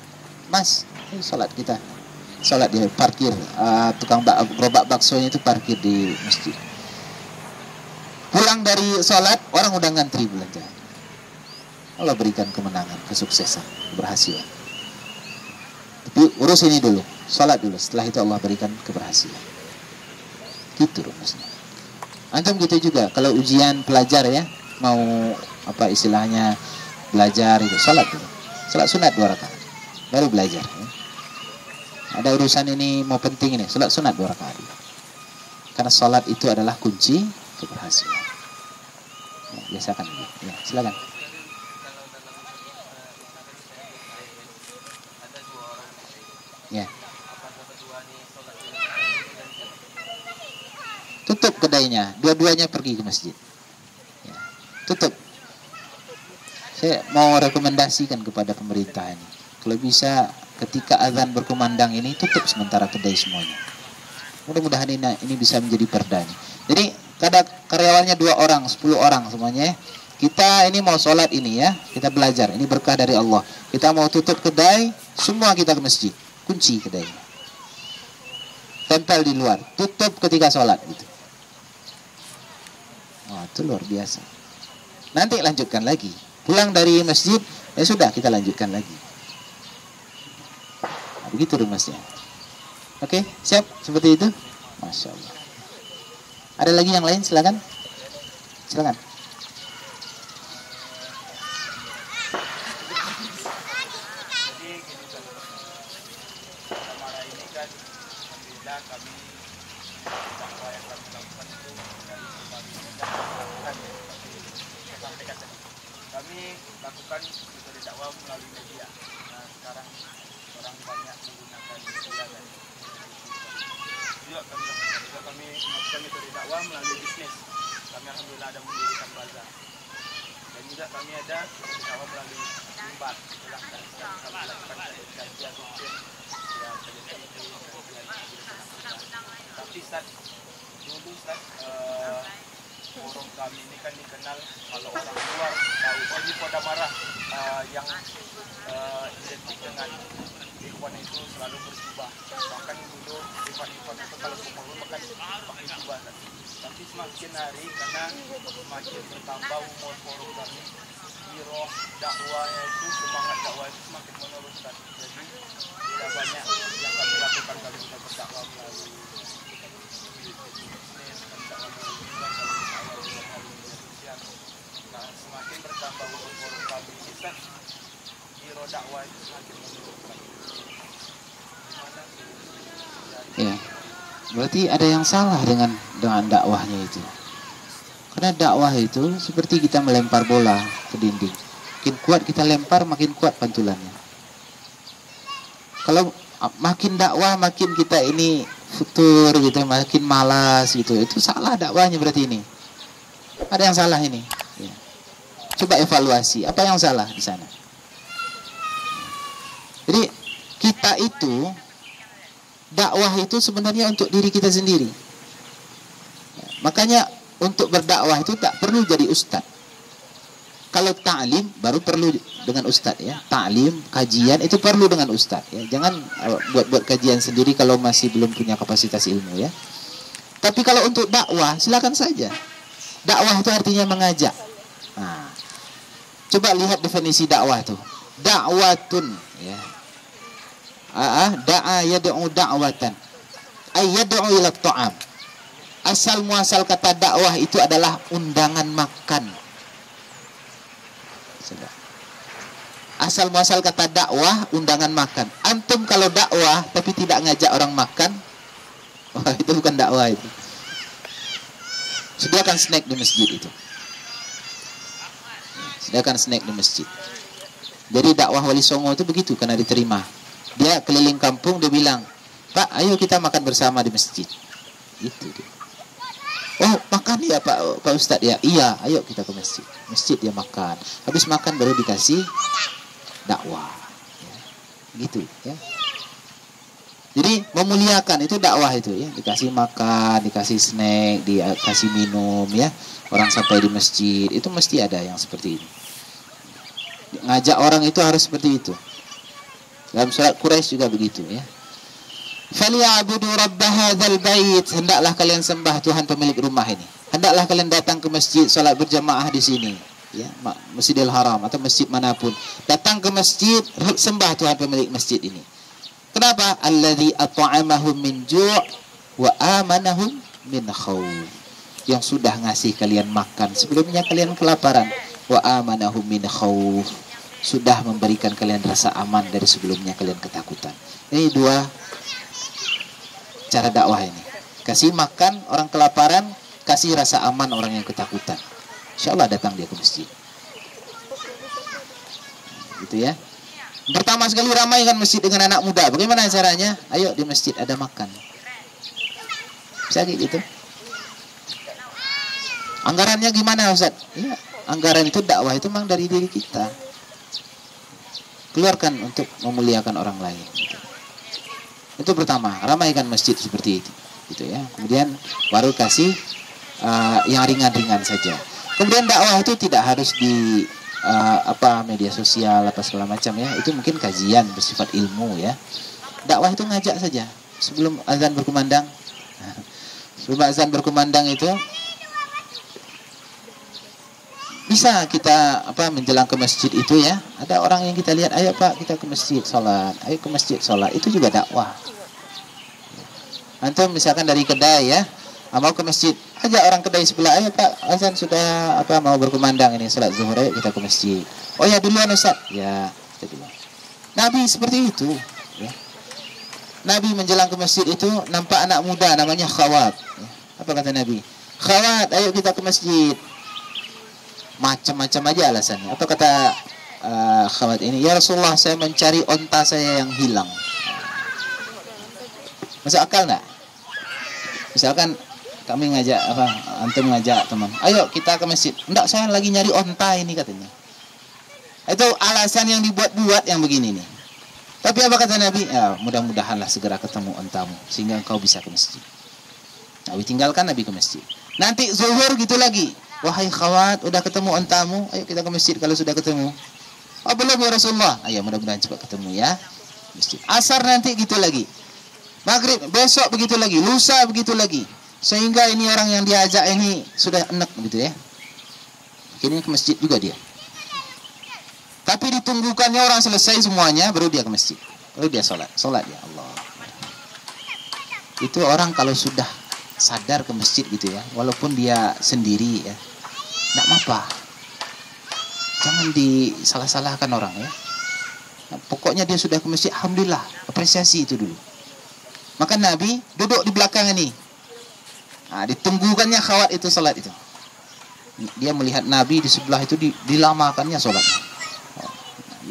Mas, ini sholat kita. Sholat dia parkir, tukang gerobak baksonya itu parkir di masjid. Pulang dari sholat, orang udah ngantri belanja. Allah berikan kemenangan, kesuksesan, keberhasilan. Tapi urus ini dulu, sholat dulu. Setelah itu Allah berikan keberhasilan. Gitu rumusnya. Antum gitu juga, kalau ujian pelajar ya, mau apa istilahnya belajar itu, sholat dulu. Sholat sunat 2 rakaat, baru belajar ya. Ada urusan ini mau penting ini, sholat sunat 2 rakaat. Karena sholat itu adalah kunci keberhasilan. Ya, biasakan ya, silakan. Ya. Tutup kedainya, dua-duanya pergi ke masjid. Ya. Tutup. Saya mau rekomendasikan kepada pemerintah ini, kalau bisa ketika azan berkumandang ini tutup sementara kedai semuanya. Mudah-mudahan ini bisa menjadi perda. Jadi kada karyawannya 2 orang, 10 orang semuanya. Kita ini mau sholat ini ya, kita belajar. Ini berkah dari Allah. Kita mau tutup kedai, semua kita ke masjid. Kunci kedainya, tempel di luar, tutup ketika sholat gitu. Wah, itu luar biasa. Nanti lanjutkan lagi, pulang dari masjid, ya sudah kita lanjutkan lagi. Nah, begitu rumusnya. Oke, siap seperti itu. Masya Allah. Ada lagi yang lain? Silakan. Silakan. Kami lakukan metode dakwah melalui media. Nah, sekarang orang banyak menggunakan media dan juga kami melakukan metode dakwah melalui bisnis. Kami alhamdulillah ada mendirikan bazar. Dan juga kami ada metode dakwah melalui mimbar. Itulah kami lakukan kajian rutin ya, tapi dulu forum kami ini kan dikenal kalau orang luar tahu ini pada marah yang identik dengan ikhwan itu selalu berjubah. Bahkan dulu ikhwan itu kalau umur kan pakai jubah. Tapi semakin hari karena semakin bertambah umur forum kami, roh dakwahnya itu, semangat dakwah itu semakin menurun. Jadi tidak banyak yang kami lakukan kami sudah berdakwah melalui semakin bertambah umur kami kita hero dakwah itu semakin menurun. Ya, berarti ada yang salah dengan dakwahnya itu. Karena dakwah itu seperti kita melempar bola ke dinding. Makin kuat kita lempar, makin kuat pantulannya. Kalau makin dakwah, makin kita ini futur gitu, makin malas gitu, itu salah dakwahnya berarti ini. Ada yang salah ini. Ya. Coba evaluasi, apa yang salah di sana. Jadi kita itu dakwah itu sebenarnya untuk diri kita sendiri. Ya, makanya untuk berdakwah itu tak perlu jadi ustaz. Kalau ta'lim baru perlu dengan ustadz ya. Ta'lim, kajian itu perlu dengan ustadz ya. Jangan buat kajian sendiri kalau masih belum punya kapasitas ilmu ya. Tapi kalau untuk dakwah silakan saja. Dakwah itu artinya mengajak. Nah, coba lihat definisi dakwah itu. Da'watun ya. Da'a yad'u da'watan. Ay yad'u ila ta'am. Asal muasal kata dakwah itu adalah undangan makan. Asal muasal kata dakwah undangan makan. Antum kalau dakwah tapi tidak ngajak orang makan, wah itu bukan dakwah itu. Sediakan snack di masjid itu. Sediakan snack di masjid. Jadi dakwah Wali Songo itu begitu karena diterima. Dia keliling kampung, dia bilang, "Pak, ayo kita makan bersama di masjid." Itu dia. Oh, makan ya Pak Ustadz ya. Iya, ayo kita ke masjid. Masjid dia makan. Habis makan baru dikasih dakwah. Ya. Gitu ya. Jadi memuliakan itu dakwah itu ya. Dikasih makan, dikasih snack, dikasih minum ya. Orang sampai di masjid itu mesti ada yang seperti ini. Ngajak orang itu harus seperti itu. Dalam surat Quraisy juga begitu ya. Falyabudu rabb hadzal bait, hendaklah kalian sembah Tuhan pemilik rumah ini. Hendaklah kalian datang ke masjid salat berjamaah di sini ya, Masjidil Haram atau masjid manapun. Datang ke masjid, sembah Tuhan pemilik masjid ini. Kenapa? Alladzi at'amahum min ju' wa amanahum min khauf. Yang sudah ngasih kalian makan sebelumnya kalian kelaparan, wa amanahum min khauf. Sudah memberikan kalian rasa aman dari sebelumnya kalian ketakutan. Ini dua cara dakwah ini. Kasih makan orang kelaparan, kasih rasa aman orang yang ketakutan. Insya Allah datang dia ke masjid. Gitu ya. Pertama sekali ramaikan masjid dengan anak muda. Bagaimana caranya? Ayo di masjid ada makan. Bisa gitu. Anggarannya gimana Ustaz? Ya, anggaran itu dakwah itu memang dari diri kita. Keluarkan untuk memuliakan orang lain. Itu pertama, ramaikan masjid seperti itu, gitu ya. Kemudian baru kasih yang ringan-ringan saja. Kemudian dakwah itu tidak harus di media sosial apa segala macam ya. Itu mungkin kajian bersifat ilmu ya. Dakwah itu ngajak saja sebelum azan berkumandang. Sebelum azan berkumandang itu bisa kita menjelang ke masjid itu ya. Ada orang yang kita lihat, ayo Pak kita ke masjid sholat, ayo ke masjid sholat. Itu juga dakwah. Antum misalkan dari kedai ya, mau ke masjid, ajak orang kedai sebelah, ayo Pak azan sudah mau berkumandang ini sholat zuhur, ayo kita ke masjid. Oh ya duluan Ustaz. Ya kita duluan. Nabi seperti itu ya. Nabi menjelang ke masjid itu nampak anak muda namanya Khawat ya. Apa kata Nabi? Khawat ayo kita ke masjid. Macam-macam aja alasannya. Apa kata Khawat ini? Ya Rasulullah, saya mencari onta saya yang hilang. Masuk akal enggak? Misalkan kami ngajak antum ngajak teman, ayo kita ke masjid. Enggak, saya lagi nyari onta ini katanya. Itu alasan yang dibuat-buat yang begini nih. Tapi apa kata Nabi? Ya, mudah-mudahanlah segera ketemu ontamu sehingga engkau bisa ke masjid. Nabi tinggalkan, Nabi ke masjid. Nanti zuhur gitu lagi. Wahai Khawat, udah ketemu ontamu? Ayo kita ke masjid kalau sudah ketemu. Oh belum ya Rasulullah? Ayo mudah-mudahan cepat ketemu ya. Masjid. Asar nanti gitu lagi. Maghrib besok begitu lagi. Lusa begitu lagi. Sehingga ini orang yang diajak ini sudah enak gitu ya. Akhirnya ke masjid juga dia. Tapi ditunggukannya orang selesai semuanya baru dia ke masjid. Baru dia sholat. Sholat ya Allah. Itu orang kalau sudah sadar ke masjid gitu ya, walaupun dia sendiri ya, tidak apa, jangan disalah-salahkan orang ya. Nah, pokoknya dia sudah ke masjid, alhamdulillah, apresiasi itu dulu. Maka Nabi duduk di belakang ini, nah, ditunggukannya Khawat itu salat itu. Dia melihat Nabi di sebelah itu dilamakannya salat,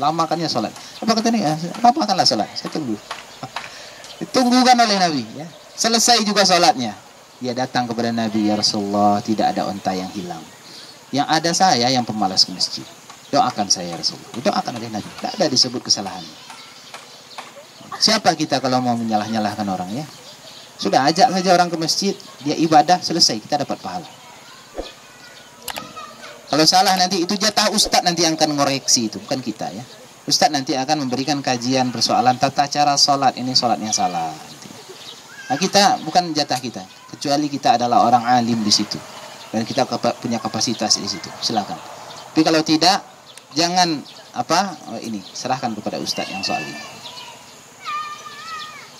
lamakannya salat. Apa kata ini? Lamakanlah salat, saya tunggu. Ditunggukan oleh Nabi ya. Selesai juga salatnya. Dia datang kepada Nabi, ya Rasulullah, tidak ada onta yang hilang. Yang ada saya yang pemalas ke masjid. Doakan saya ya Rasulullah. Doakan oleh Nabi. Tidak ada disebut kesalahan. Siapa kita kalau mau menyalah-nyalahkan orang ya? Sudah ajak saja orang ke masjid, dia ibadah, selesai, kita dapat pahala. Kalau salah nanti itu jatah ustadz nanti yang akan ngoreksi, itu bukan kita ya. Ustadz nanti akan memberikan kajian persoalan tata cara sholat, ini sholatnya salah. Nah kita bukan jatah kita, kecuali kita adalah orang alim di situ dan kita punya kapasitas di situ. Silakan. Tapi kalau tidak, jangan ini serahkan kepada ustadz yang soal ini.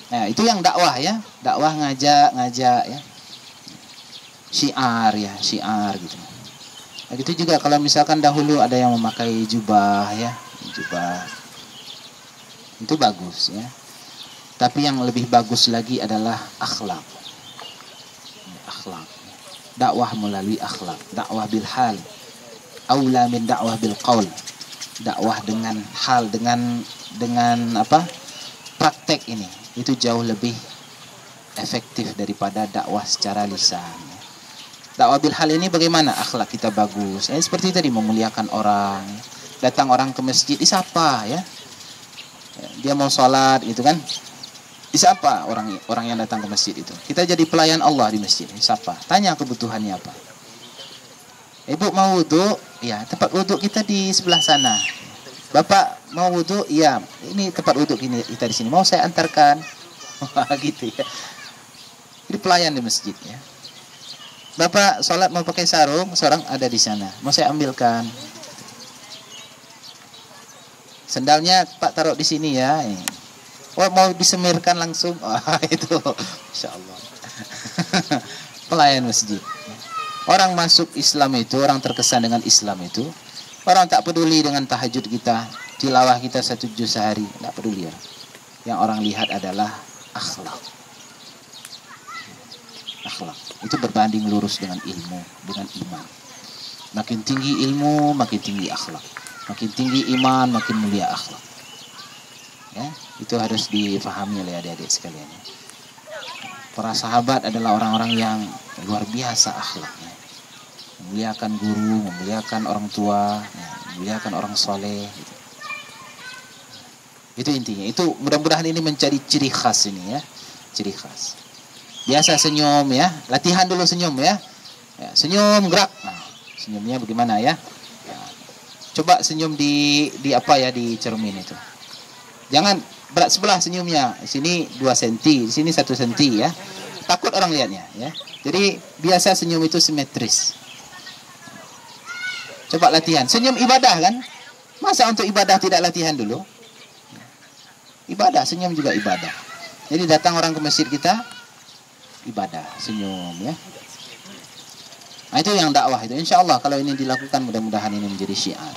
Nah itu yang dakwah ya, dakwah ngajak ya, syiar ya, syiar gitu. Nah, gitu juga kalau misalkan dahulu ada yang memakai jubah ya, jubah itu bagus ya. Tapi yang lebih bagus lagi adalah akhlak. Akhlak. Dakwah melalui akhlak, dakwah bil hal. Aula min dakwah bil qaul. Dakwah dengan hal, dengan praktek ini. Itu jauh lebih efektif daripada dakwah secara lisan. Dakwah bil hal ini bagaimana? Akhlak kita bagus. Seperti tadi memuliakan orang. Datang orang ke masjid, disapa ya. Dia mau sholat gitu kan. Disapa orang yang datang ke masjid itu. Kita jadi pelayan Allah di masjid. Disapa. Tanya kebutuhannya apa. Ibu mau wudu? Ya, tempat wudu kita di sebelah sana. Bapak mau wudu? Iya, ini tempat wudu kita di sini. Mau saya antarkan? Gitu ya. Jadi pelayan di masjid ya. Bapak sholat mau pakai sarung, seorang ada di sana. Mau saya ambilkan. Sendalnya Pak taruh di sini ya. Oh mau disemirkan langsung. Itu, Insya Allah. Pelayan masjid. Orang masuk Islam itu, orang terkesan dengan Islam itu, orang tak peduli dengan tahajud kita, tilawah kita 1 juz sehari, tak peduli ya. Yang orang lihat adalah akhlak. Akhlak. Itu berbanding lurus dengan ilmu, dengan iman. Makin tinggi ilmu, makin tinggi akhlak. Makin tinggi iman, makin mulia akhlak. Ya, itu harus difahami oleh adik-adik sekalian. Para sahabat adalah orang-orang yang luar biasa akhlaknya. Memuliakan guru, memuliakan orang tua, memuliakan orang soleh. Gitu. Itu intinya. Itu mudah-mudahan ini menjadi ciri khas ini ya, ciri khas. Biasa senyum ya, latihan dulu senyum ya. Senyum gerak. Nah, senyumnya bagaimana ya? Coba senyum di cermin itu. Jangan berat sebelah senyumnya. Di sini 2 cm, di sini 1 cm ya. Takut orang lihatnya ya. Jadi biasa senyum itu simetris. Coba latihan. Senyum ibadah kan? Masa untuk ibadah tidak latihan dulu? Ibadah, senyum juga ibadah. Jadi datang orang ke masjid kita, ibadah, senyum ya. Nah itu yang dakwah itu. Insya Allah kalau ini dilakukan mudah-mudahan ini menjadi syiar.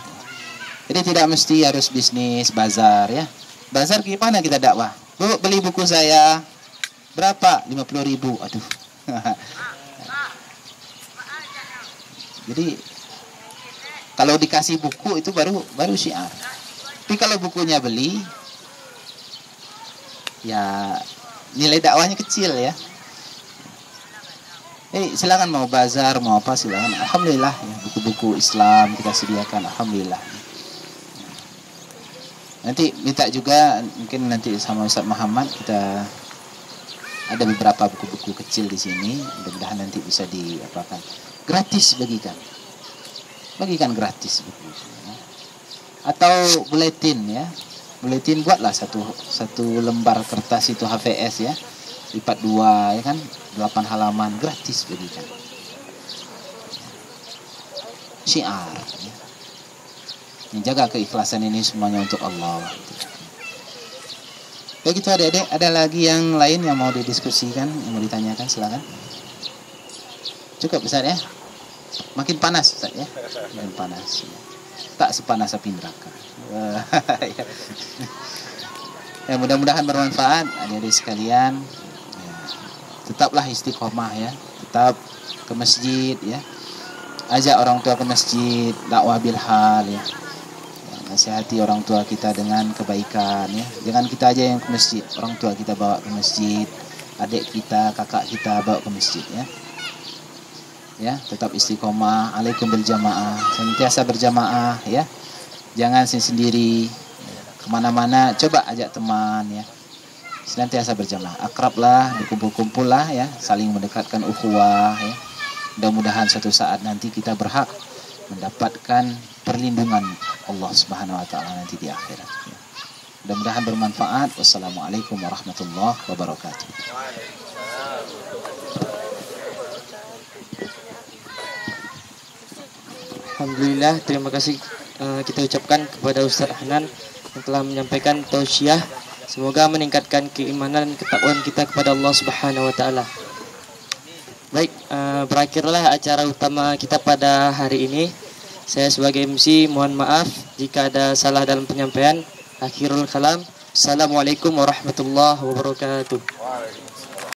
Jadi tidak mesti harus bisnis, bazar ya. Bazar gimana kita dakwah? Bu, beli buku saya. Berapa? 50.000. Aduh. Jadi kalau dikasih buku itu baru syiar. Tapi kalau bukunya beli, ya nilai dakwahnya kecil ya. Silakan mau bazar, mau apa silakan. Alhamdulillah ya, buku-buku Islam kita sediakan. Alhamdulillah. Nanti minta juga mungkin nanti sama Ustaz Muhammad kita ada beberapa buku-buku kecil di sini. Mudah-mudahan nanti bisa diapakan. Gratis bagikan. Bagikan gratis buku-buku. Ya. Atau buletin ya. Buletin buatlah satu lembar kertas itu HVS ya. Lipat 2 ya kan, 8 halaman gratis bagikan. Syiar ya. Jaga keikhlasan ini semuanya untuk Allah. Baik itu adik-adik, ada lagi yang lain yang mau didiskusikan, yang mau ditanyakan, silakan. Cukup Ustaz ya. Makin panas Ustaz ya. Makin panas. Ya. Tak sepanas api neraka. Ya, mudah-mudahan bermanfaat adik-adik sekalian. Tetaplah istiqomah ya, tetap ke masjid ya, ajak orang tua ke masjid, dakwah bil hal ya, nasihati orang tua kita dengan kebaikan ya. Jangan kita aja yang ke masjid, orang tua kita bawa ke masjid, adik kita, kakak kita bawa ke masjid ya. Ya, tetap istiqomah, alaikum bil jamaah, senantiasa berjamaah ya. Jangan sendiri, kemana-mana coba ajak teman ya. Senantiasa berjamaah, akrablah, berkumpul-kumpul lah ya, saling mendekatkan ukhuwah ya. Mudah-mudahan suatu saat nanti kita berhak mendapatkan perlindungan Allah Subhanahu wa taala nanti di akhirat. Mudah-mudahan bermanfaat. Wassalamualaikum warahmatullahi wabarakatuh. Alhamdulillah, terima kasih kita ucapkan kepada Ustaz Hanan yang telah menyampaikan tausiah. Semoga meningkatkan keimanan dan ketakwaan kita kepada Allah Subhanahu wa taala. Baik, berakhirlah acara utama kita pada hari ini. Saya sebagai MC mohon maaf jika ada salah dalam penyampaian. Akhirul kalam. Assalamualaikum warahmatullahi wabarakatuh.